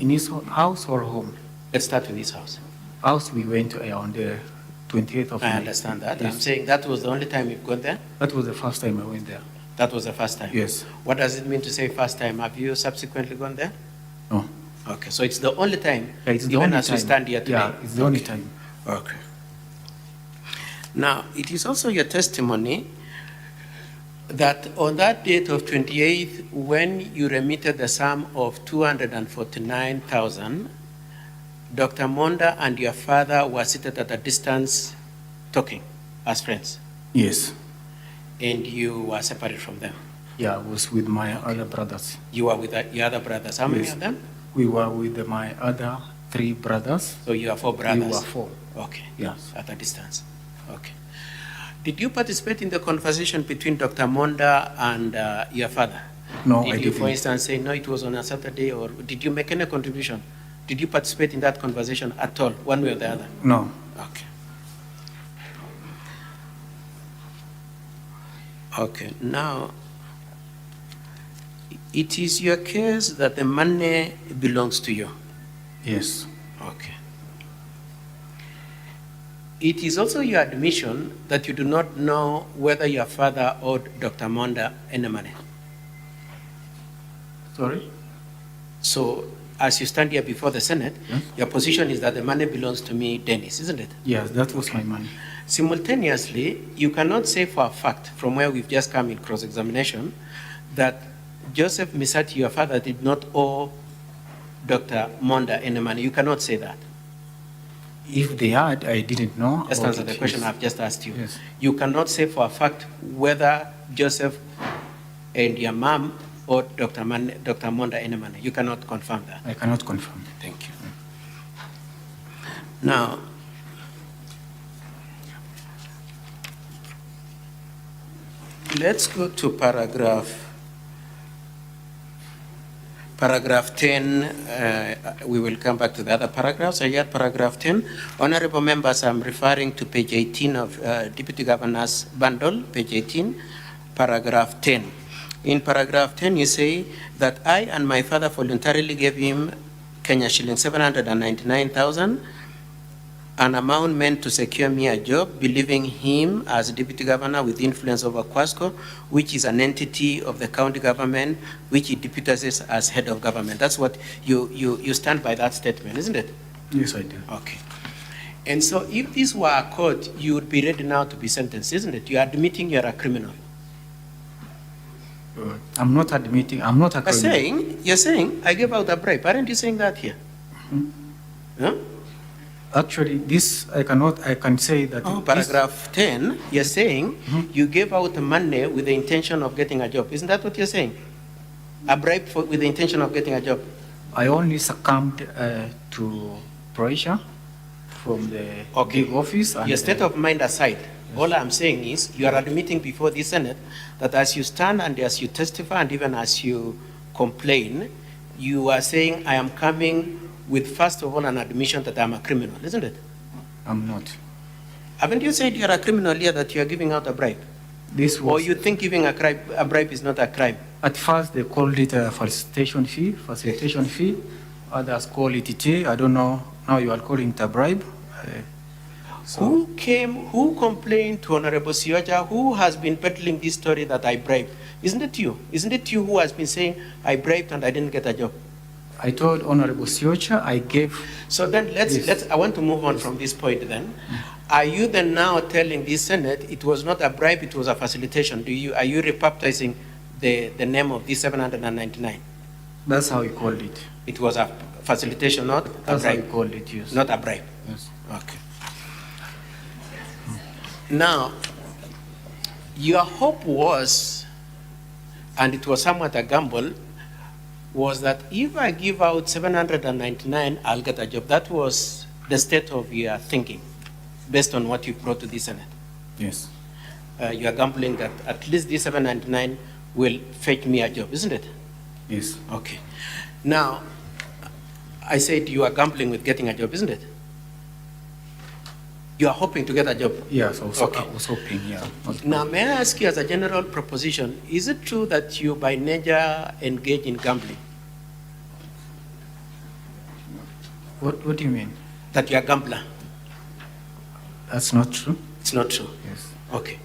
In his house or home? Let's start with his house. House we went on the 28th of May. I understand that. Yes. I'm saying that was the only time you've gone there? That was the first time I went there. That was the first time? Yes. What does it mean to say first time? Have you subsequently gone there? No. Okay, so it's the only time, Yeah, it's the even only as we time. stand here today? Yeah, it's the only time. Okay. Now, it is also your testimony that on that date of 28th, when you remitted the sum of 249,000, Dr. Monda and your father were seated at a distance talking as friends, Yes. and you were separate from them. Yeah, I was with my other brothers. You were with your other brothers. How many Yes. of them? We were with my other 3 brothers. So you are 4 brothers? We were 4. Okay. Yes. At a distance. Okay. Did you participate in the conversation between Dr. Monda and your father? No, did I you, didn't. for instance, say, no, it was on a Saturday, or did you make any contribution? Did you participate in that conversation at all, one way or the other? No. Okay. Okay, now, it is your case that the money belongs to you? Yes. Okay. It is also your admission that you do not know whether your father owed Dr. Monda any money. Sorry? So, as you stand here before the Senate, Yes. your position is that the money belongs to me, Dennis, isn't it? Yes, that was my money. Simultaneously, you cannot say for a fact, from where we've just come in cross-examination, that Joseph Misati, your father, did not owe Dr. Monda any money. You cannot say that. If they had, I didn't know. Just about answer the it, question yes. I've just asked you. Yes. You cannot say for a fact whether Joseph and your mom owed Dr. Monda any money. You cannot confirm that. I cannot confirm. Thank you. Now, let's go to paragraph 10. We will come back to the other paragraphs. I had paragraph 10. Honorable members, I'm referring to page 18 of Deputy Governor's bundle, page 18, paragraph 10. In paragraph 10, you say that I and my father voluntarily gave him Kenya shilling 799,000, an amount meant to secure me a job, believing him as deputy governor with influence over Kwasco, which is an entity of the county government, which he deputizes as head of government. That's what you stand by that statement, isn't it? Yes, I do. Okay. And so if this were a court, you would be ready now to be sentenced, isn't it? You are admitting you're a criminal. I'm not admitting, I'm not a criminal. You're saying, I gave out a bribe. Aren't you saying that here? Huh? Actually, this, I can say that. Oh, this- paragraph 10, you're saying you gave out the money with the intention of getting a job. Isn't that what you're saying? A bribe with the intention of getting a job. I only succumbed to pressure from the big office. And Your state of mind aside, all I'm saying is you are admitting before the Senate that as you stand and as you testify and even as you complain, you are saying, I am coming with, first of all, an admission that I'm a criminal, isn't it? I'm not. Haven't you said you're a criminal here, that you are giving out a bribe? This was, Or you think giving a bribe is not a crime? at first they called it a facilitation fee. Others call it tea. I don't know. Now you are calling it a bribe. Who complained to Honorable Sioja, who has been peddling this story that I bribed? Isn't it you? Isn't it you who has been saying, I bribed and I didn't get a job? I told Honorable Siocha I gave. So then I want to move on from this point then. Are you then now telling the Senate it was not a bribe, it was a facilitation? Are you rebaptizing the name of the 799? That's how he called it. It was a facilitation, not That's a how he bribe? called it, yes. Not a bribe? Yes. Okay. Now, your hope was, and it was somewhat a gamble, was that if I give out 799, I'll get a job. That was the state of your thinking, based on what you brought to the Senate. Yes. You are gambling that at least the 799 will fetch me a job, isn't it? Yes. Okay. Now, I said you are gambling with getting a job, isn't it? You are hoping to get a job. Yes, I was hoping, yeah. Now, may I ask you as a general proposition, is it true that you by nature engage in gambling? What do you mean? That you are a gambler? That's not true. It's not true. Yes. Okay.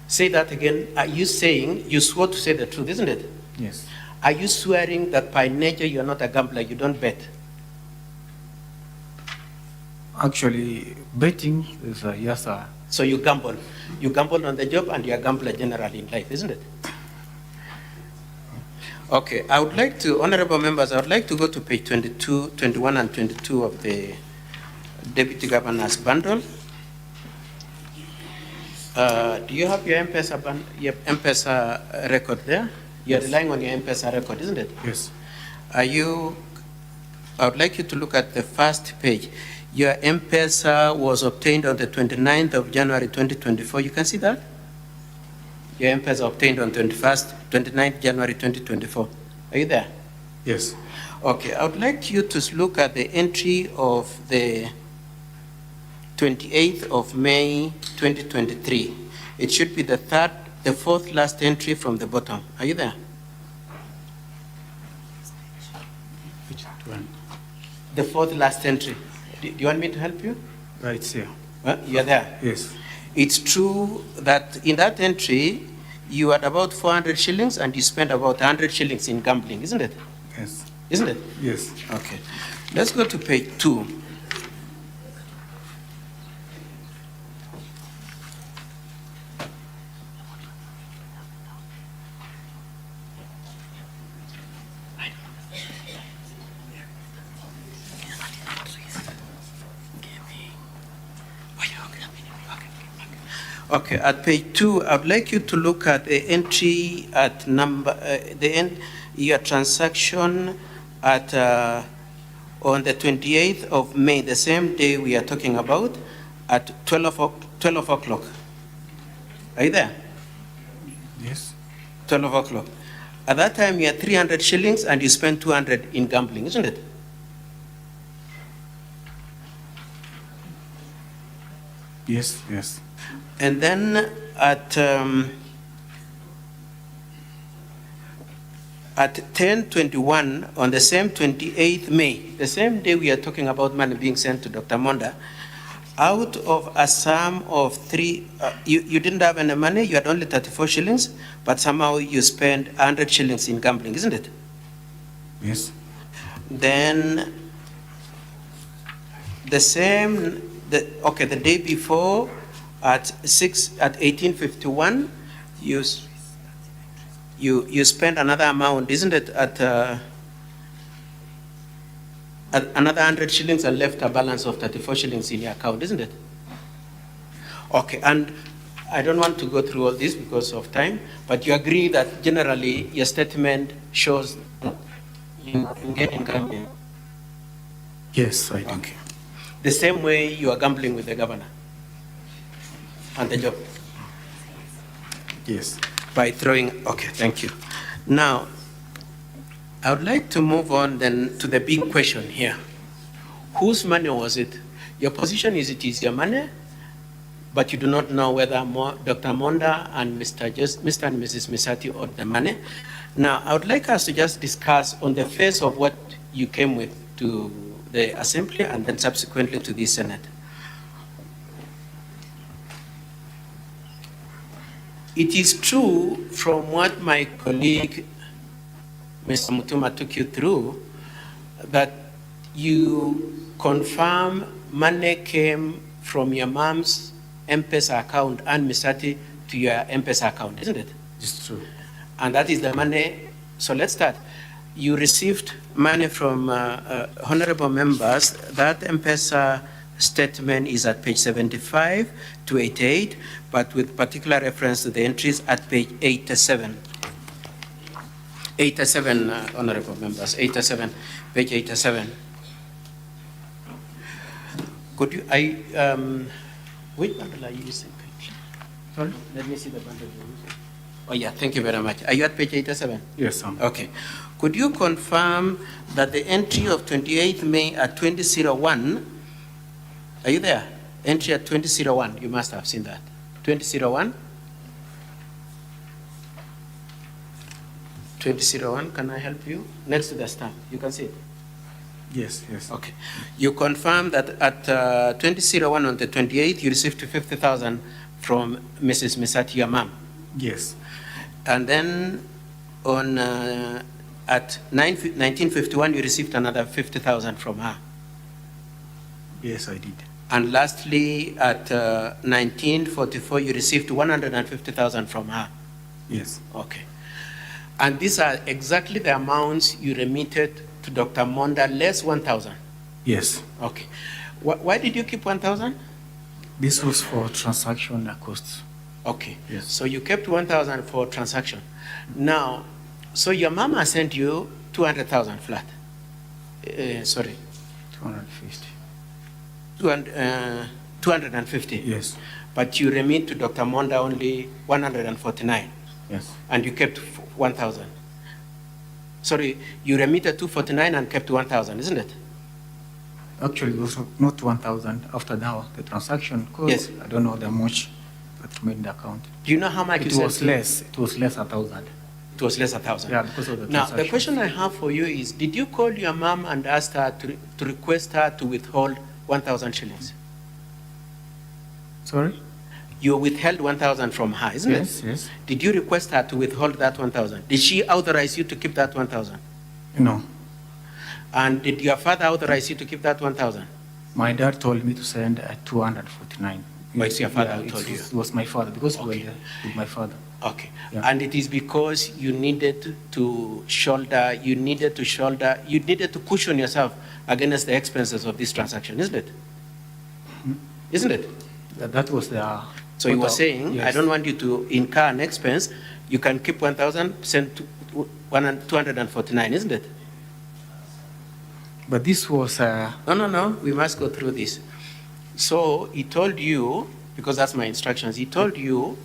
Say that again. Are you saying, you swore to say the truth, isn't it? Yes. Are you swearing that by nature you are not a gambler, you don't bet? Actually, betting is a yes, sir. So you gamble. You gamble on the job and you're a gambler generally in life, isn't it? Okay, I would like to, honorable members, I would like to go to page 22, 21 and 22 of the Deputy Governor's bundle. Do you have your M-Pesa record there? You're relying on your M-Pesa record, isn't it? Yes. I would like you to look at the first page. Your M-Pesa was obtained on the 29th of January 2024. You can see that? Your M-Pesa obtained on 29th January 2024. Are you there? Yes. Okay, I would like you to look at the entry of the 28th of May 2023. It should be the fourth last entry from the bottom. Are you there? Which one? The fourth last entry. Do you want me to help you? Right here. You're there? Yes. It's true that in that entry, you had about 400 shillings and you spent about 100 shillings in gambling, isn't it? Yes. Isn't it? Yes. Okay. Let's go to page 2. Okay, at page 2, I'd like you to look at the entry at your transaction at on the 28th of May, the same day we are talking about, at 12 o'clock. Are you there? Yes. 12 o'clock. At that time, you had 300 shillings and you spent 200 in gambling, isn't it? Yes, yes. And then at 10:21 on the same 28th May, the same day we are talking about money being sent to Dr. Monda, out of a sum of you didn't have any money, you had only 34 shillings, but somehow you spent 100 shillings in gambling, isn't it? Yes. Then the day before, at 1851, you spend another amount, isn't it? At another 100 shillings and left a balance of 34 shillings in your account, isn't it? Okay, and I don't want to go through all this because of time, but you agree that generally your statement shows that you engage in gambling? Yes, I do. Okay. The same way you are gambling with the governor and the job? Yes. By throwing, okay, thank you. Now, I would like to move on then to the big question here. Whose money was it? Your position is it is your money, but you do not know whether Dr. Monda and Mr. and Mrs. Misati owed the money. Now, I would like us to just discuss on the face of what you came with to the Assembly and then subsequently to the Senate. it is true from what my colleague, Mr. Mutuma, took you through, that you confirm money came from your mom's M-Pesa account and Misati to your M-Pesa account, isn't it? It's true. And that is the money. So let's start. You received money from honorable members. That M-Pesa statement is at page 75 to 88, but with particular reference to the entries at page 87. 87, honorable members, 87, page 87. Could you, which bundle are you using? Sorry? Let me see the bundle you're using. Oh yeah, thank you very much. Are you at page 87? Yes, sir. Okay. Could you confirm that the entry of 28th May at 2001, are you there? Entry at 2001, you must have seen that. 2001? 2001, can I help you? Next to the stamp, you can see it. Yes, yes. Okay. You confirm that at 2001 on the 28th, you received 50,000 from Mrs. Misati, your mom. Yes. And then on at 1951, you received another 50,000 from her. Yes, I did. And lastly, at 1944, you received 150,000 from her. Yes. Okay. And these are exactly the amounts you remitted to Dr. Monda, less 1,000. Yes. Okay. Why did you keep 1,000? This was for transaction costs. Okay. Yes. So you kept 1,000 for transaction. Now, so your mama sent you 200,000 flat. Sorry. 250. 250. Yes. But you remit to Dr. Monda only 149. Yes. And you kept 1,000. Sorry, you remitted 249 and kept 1,000, isn't it? Actually, it was not 1,000 after the transaction cost. Yes. I don't know the much that remained in the account. Do you know how much It you was sent? less. It was less 1,000. It was less 1,000. Yeah, because of the Now, transaction. the question I have for you is, did you call your mom and ask her to request her to withhold 1,000 shillings? Sorry? You withheld 1,000 from her, isn't it? Yes, yes. Did you request her to withhold that 1,000? Did she authorize you to keep that 1,000? No. And did your father authorize you to keep that 1,000? My dad told me to send 249. But it's your father Yeah, who told you? It was my father, because we were Okay. there with my father. Okay. Yeah. And it is because you needed to cushion yourself against the expenses of this transaction, isn't it? Isn't it? That was the... So you were total- saying, I yes. don't want you to incur an expense, you can keep 1,000, send 249, isn't it? But this was... No, we must go through this. So he told you, because that's my instructions, he told you,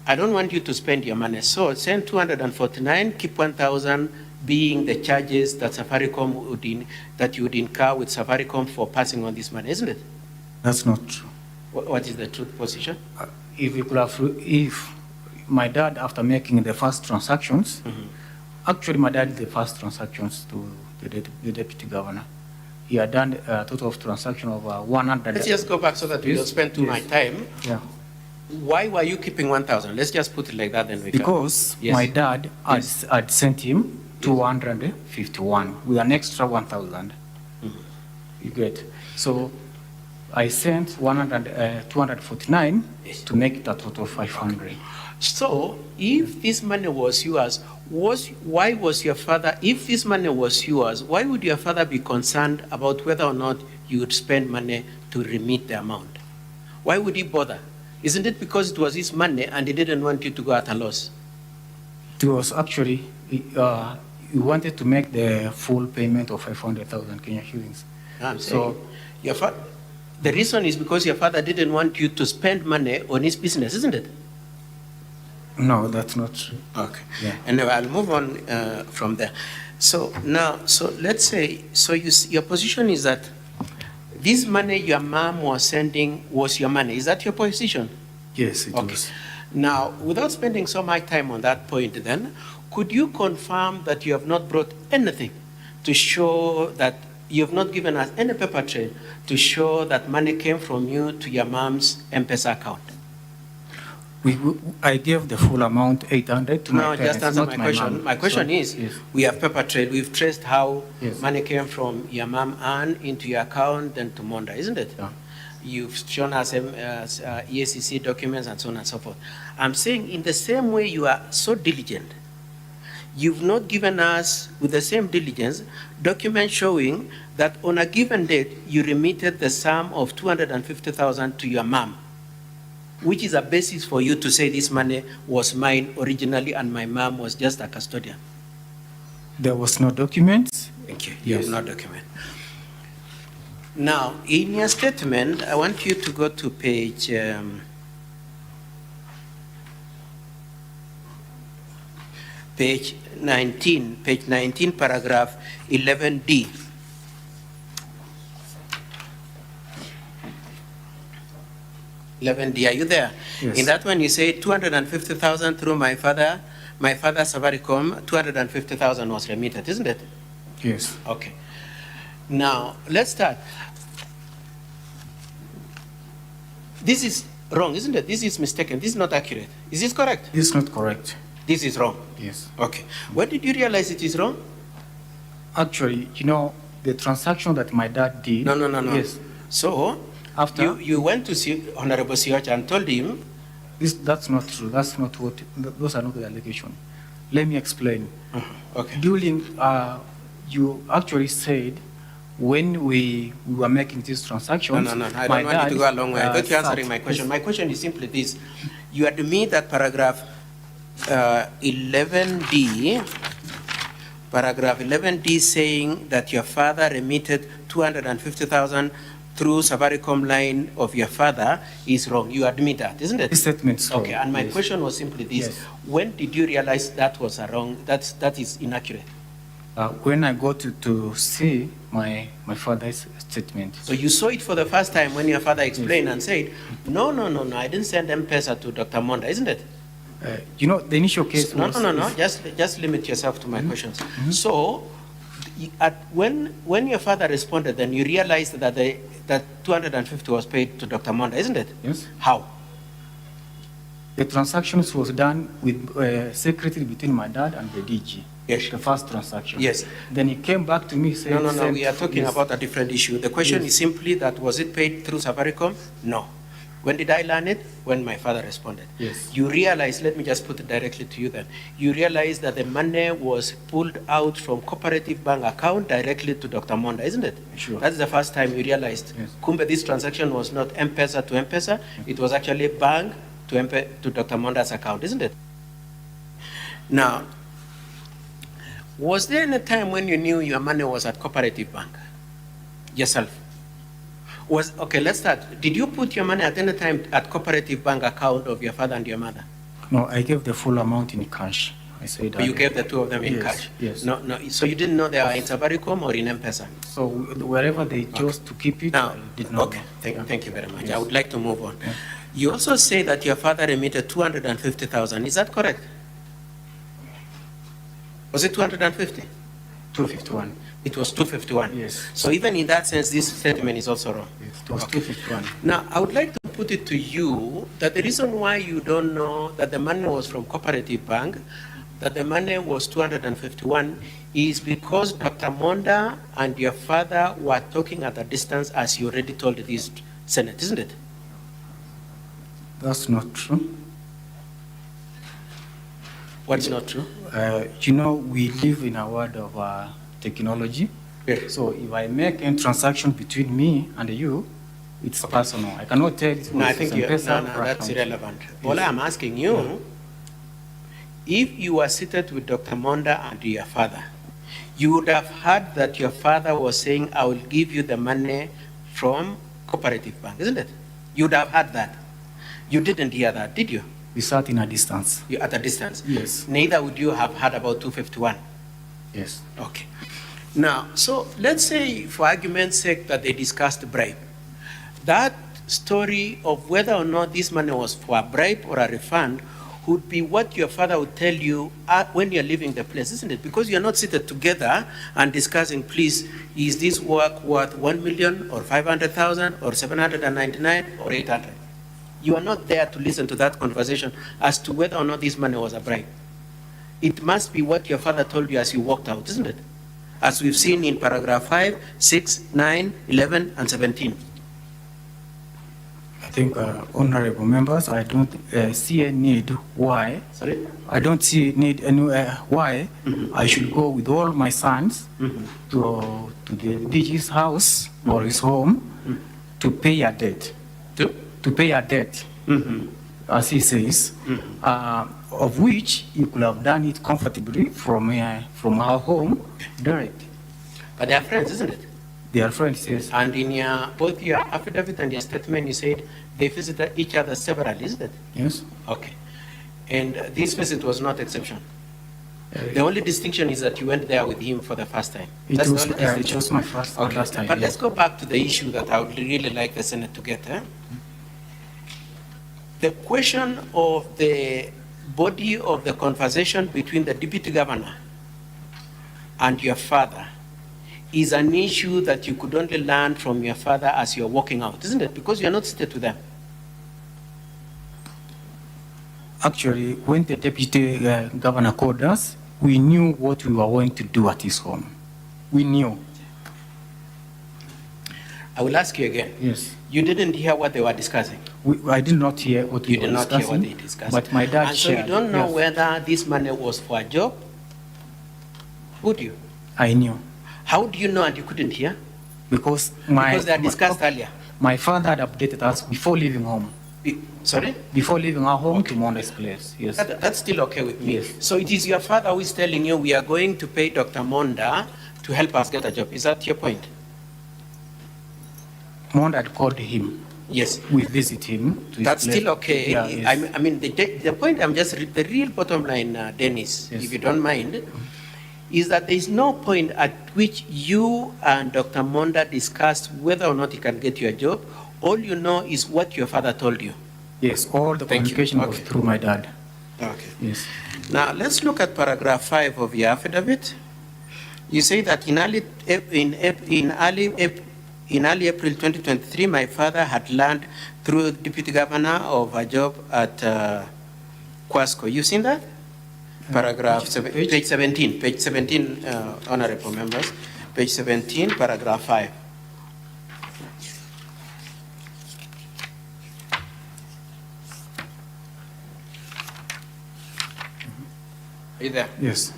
I don't want you to spend your money, so send 249, keep 1,000 being the charges that that you would incur with Safaricom for passing on this money, isn't it? That's not true. What is the truth position? If my dad, after making the first transactions, actually my dad did the first transactions to the deputy governor. He had done a total of transaction of 100. Let's just go back so that we Yes, don't spend too yes. much time. Yeah. Why were you keeping 1,000? Let's just put it like that, then we can. Because Yes. my dad Yes. had sent him 251 with an extra 1,000. You get. So I sent 249 to make it a total of 500. So, if this money was yours, why was your father, if this money was yours, why would your father be concerned about whether or not you would spend money to remit the amount? Why would he bother? Isn't it because it was his money and he didn't want you to go at a loss? It was actually, he wanted to make the full payment of 500,000 Kenya shillings. I'm saying, the reason is because your father didn't want you to spend money on his business, isn't it? No, that's not true. Okay. Yeah. Anyway, I'll move on from there. So now, let's say, your position is that this money your mom was sending was your money. Is that your position? Yes, it Okay. was. Now, without spending so much time on that point then, could you confirm that you have not brought anything to show that you have not given us any paper trail to show that money came from you to your mom's M-Pesa account? I gave the full amount, 800, to my No, parents, just answer not my question. mom. My question So, is, yes. we have paper trail, we've traced how Yes. money came from your mom Ann into your account, then to Monda, isn't it? Yeah. You've shown us EACC documents and so on and so forth. I'm saying in the same way you are so diligent, you've not given us, with the same diligence, documents showing that on a given date, you remitted the sum of 250,000 to your mom, which is a basis for you to say this money was mine originally and my mom was just a custodian. There was no documents. Thank you. You Yes. have no document. Now, in your statement, I want you to go to page 19, paragraph 11D. 11D, are you there? Yes. In that one, you say 250,000 through my father Safaricom, 250,000 was remitted, isn't it? Yes. Okay. Now, let's start. This is wrong, isn't it? This is mistaken. This is not accurate. Is this correct? This is not correct. This is wrong. Yes. Okay. When did you realize it is wrong? Actually, the transaction that my dad did. No. Yes. So, After. you went to see Honorable Siocha and told him, That's not true. That's not what. Those are not the allegations. Let me explain. okay. During, you actually said when we were making these transactions. No. I don't want you to go a long way. I thought you're answering my question. My question is simply this. You admit that paragraph 11D, paragraph 11D saying that your father remitted 250,000 through Safaricom line of your father is wrong. You admit that, isn't it? This statement is wrong. Okay, and my Yes. question was simply this. Yes. When did you realize that was a wrong, that is inaccurate? When I got to see my father's statement. So you saw it for the first time when your father explained and said, no, I didn't send M-Pesa to Dr. Monda, isn't it? The initial case No, was. just limit yourself to my questions. So, when your father responded, then you realized that that 250 was paid to Dr. Monda, isn't it? Yes. How? The transactions was done with secretly between my dad and the DG. Yes. The first transaction. Yes. Then he came back to me saying. No, we are talking yes. about a different issue. The question Yes. is simply that was it paid through Safaricom? No. When did I learn it? When my father responded. Yes. You realize, let me just put it directly to you then. You realize that the money was pulled out from cooperative bank account directly to Dr. Monda, isn't it? Sure. That's the first time you realized. Yes. Kumbe, this transaction was not M-Pesa to M-Pesa, it was actually bank to Dr. Monda's account, isn't it? Now, was there any time when you knew your money was at cooperative bank? Yourself? Okay, let's start. Did you put your money at any time at cooperative bank account of your father and your mother? No, I gave the full amount in cash. I said Or you gave the two of them in Yes, cash? yes. No. So you didn't know they were in Safaricom or in M-Pesa? So wherever they chose to keep it, Now, I did not okay, know. thank you very much. I Yes. would like to move on. Yeah. You also say that your father remitted 250,000. Is that correct? Was it 250? 251. It was 251. Yes. So even in that sense, this statement is also wrong. Yes, it was 251. Now, I would like to put it to you that the reason why you don't know that the money was from Cooperative Bank, that the money was 251, is because Dr. Monda and your father were talking at a distance, as you already told this Senate, isn't it? That's not true. What's not true? We live in a world of technology. Yes. So if I make a transaction between me and you, it's personal. I cannot tell it No, I was think M-Pesa or that's account. irrelevant. All I'm asking you, if you were seated with Dr. Monda and your father, you would have heard that your father was saying, I will give you the money from Cooperative Bank, isn't it? You would have heard that. You didn't hear that, did you? We sat in a distance. You at a distance? Yes. Neither would you have heard about 251. Yes. Okay. Now, so let's say, for argument's sake, that they discussed bribe. That story of whether or not this money was for a bribe or a refund would be what your father would tell you when you're leaving the place, isn't it? Because you're not seated together and discussing, please, is this work worth 1 million or 500,000 or 799 or 800? You are not there to listen to that conversation as to whether or not this money was a bribe. It must be what your father told you as you walked out, isn't it? As we've seen in paragraph 5, 6, 9, 11, and 17. I think, honorable members, I don't see a need why. Sorry? I don't see need any why I should go with all my sons to the DG's house or his home to pay a debt. To pay a debt, as he says, of which you could have done it comfortably from our home direct. But they are friends, isn't it? They are friends, yes. And in both your affidavit and your statement, you said they visited each other severally, isn't it? Yes. Okay. And this visit was not exception. The only distinction is that you went there with him for the first time. It That's was, the only distinction. it was my first time. But yes. let's go back to the issue that I would really like the Senate to get. The question of the body of the conversation between the deputy governor and your father is an issue that you could only learn from your father as you're walking out, isn't it? Because you're not seated with them. Actually, when the deputy governor called us, we knew what we were going to do at his home. We knew. I will ask you again. Yes. You didn't hear what they were discussing. I did not hear what You we were did not hear discussing. what they discussed. But my dad and so shared. you don't know yes. whether this money was for a job? Would you? I knew. How do you know and you couldn't hear? Because Because they are discussed earlier. my father had updated us before leaving home. Sorry? Before leaving our home to Monda's place, yes. That's still okay with me. Yes. So it is your father who is telling you we are going to pay Dr. Monda to help us get a job. Is that your point? Monda had called him. Yes. We visit him. To his That's place. still okay. Yeah, yes. I mean, the point I'm just, the real bottom line, Dennis, Yes. if you don't mind, is that there is no point at which you and Dr. Monda discussed whether or not he can get you a job. All you know is what your father told you. Yes, all the Thank you. communication was Okay. through my dad. Okay. Yes. Now, let's look at paragraph 5 of your affidavit. You say that in early April 2023, my father had learned through deputy governor of a job at Quasco. You seen that? Paragraph, page 17, honorable members, page 17, paragraph 5. Are you there? Yes.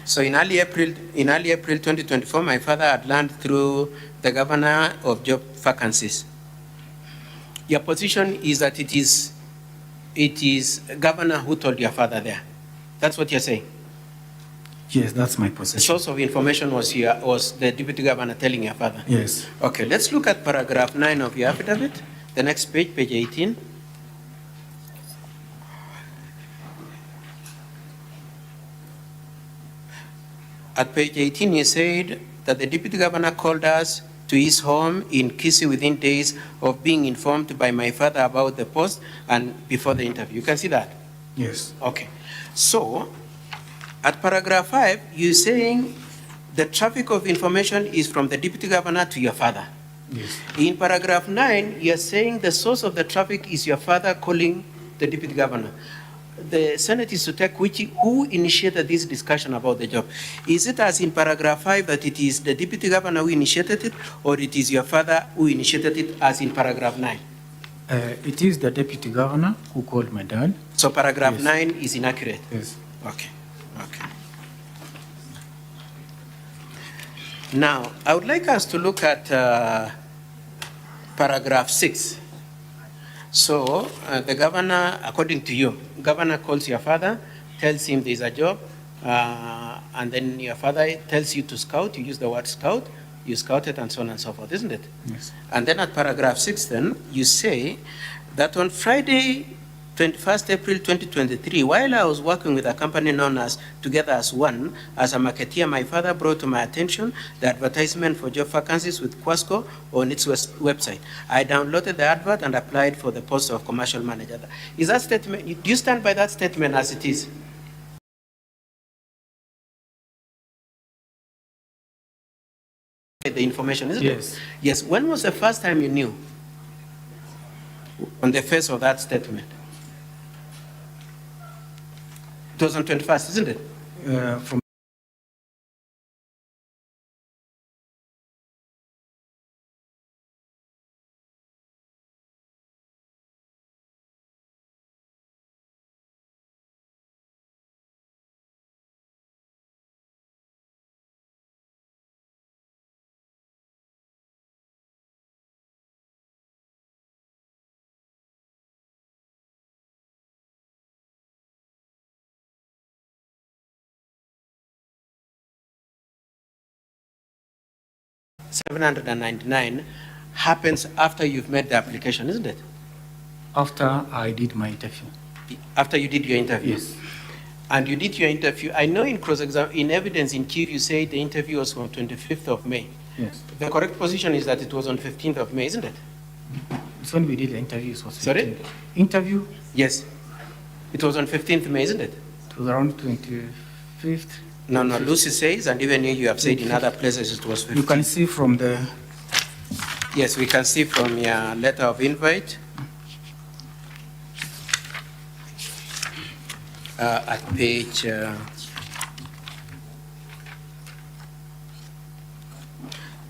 So in early April 2024, my father had learned through the governor of job vacancies. Your position is that it is governor who told your father there. That's what you're saying. Yes, that's my The position. source of information was the deputy governor telling your father. Yes. Okay, let's look at paragraph 9 of your affidavit. The next page, page 18. At page 18, you said that the deputy governor called us to his home in Kisii within days of being informed by my father about the post and before the interview. You can see that? Yes. Okay. So, at paragraph 5, you're saying the traffic of information is from the deputy governor to your father. Yes. In paragraph 9, you're saying the source of the traffic is your father calling the deputy governor. The Senate is to take who initiated this discussion about the job. Is it as in paragraph 5 that it is the deputy governor who initiated it, or it is your father who initiated it as in paragraph 9? It is the deputy governor who called my dad. So paragraph Yes. 9 is inaccurate? Yes. Okay, okay. Now, I would like us to look at paragraph 6. So, the governor, according to you, governor calls your father, tells him there's a job, and then your father tells you to scout, you use the word scout, you scouted and so on and so forth, isn't it? Yes. And then at paragraph 6 then, you say that on Friday, 21st April 2023, while I was working with a company known as Together as One, as a marketeer, my father brought to my attention the advertisement for job vacancies with Quasco on its website. I downloaded the advert and applied for the post of commercial manager. Is that statement, do you stand by that statement as it is? The information, isn't it? Yes. Yes. When was the first time you knew? on the face of that statement? It was on 21st, isn't it? From $799 happens after you've made the application, isn't it? after I did my interview. After you did your interview? Yes. And you did your interview. I know in in evidence in Q, you say the interview was on 25th of May. Yes. The correct position is that it was on 15th of May, isn't it? It's when we did the interviews. Was Sorry? 15th. Interview, Yes. It was on 15th May, isn't it? it was around 25th. No, Lucy says, and even you have said in other places it was 15th. You can see from the, Yes, we can see from your letter of invite. At page,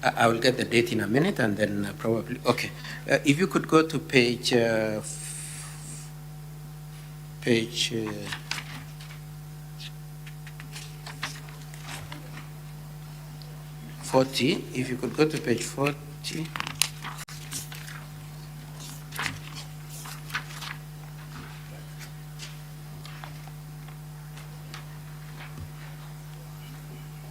I will get the date in a minute and then probably, okay. If you could go to page 40, if you could go to page 40.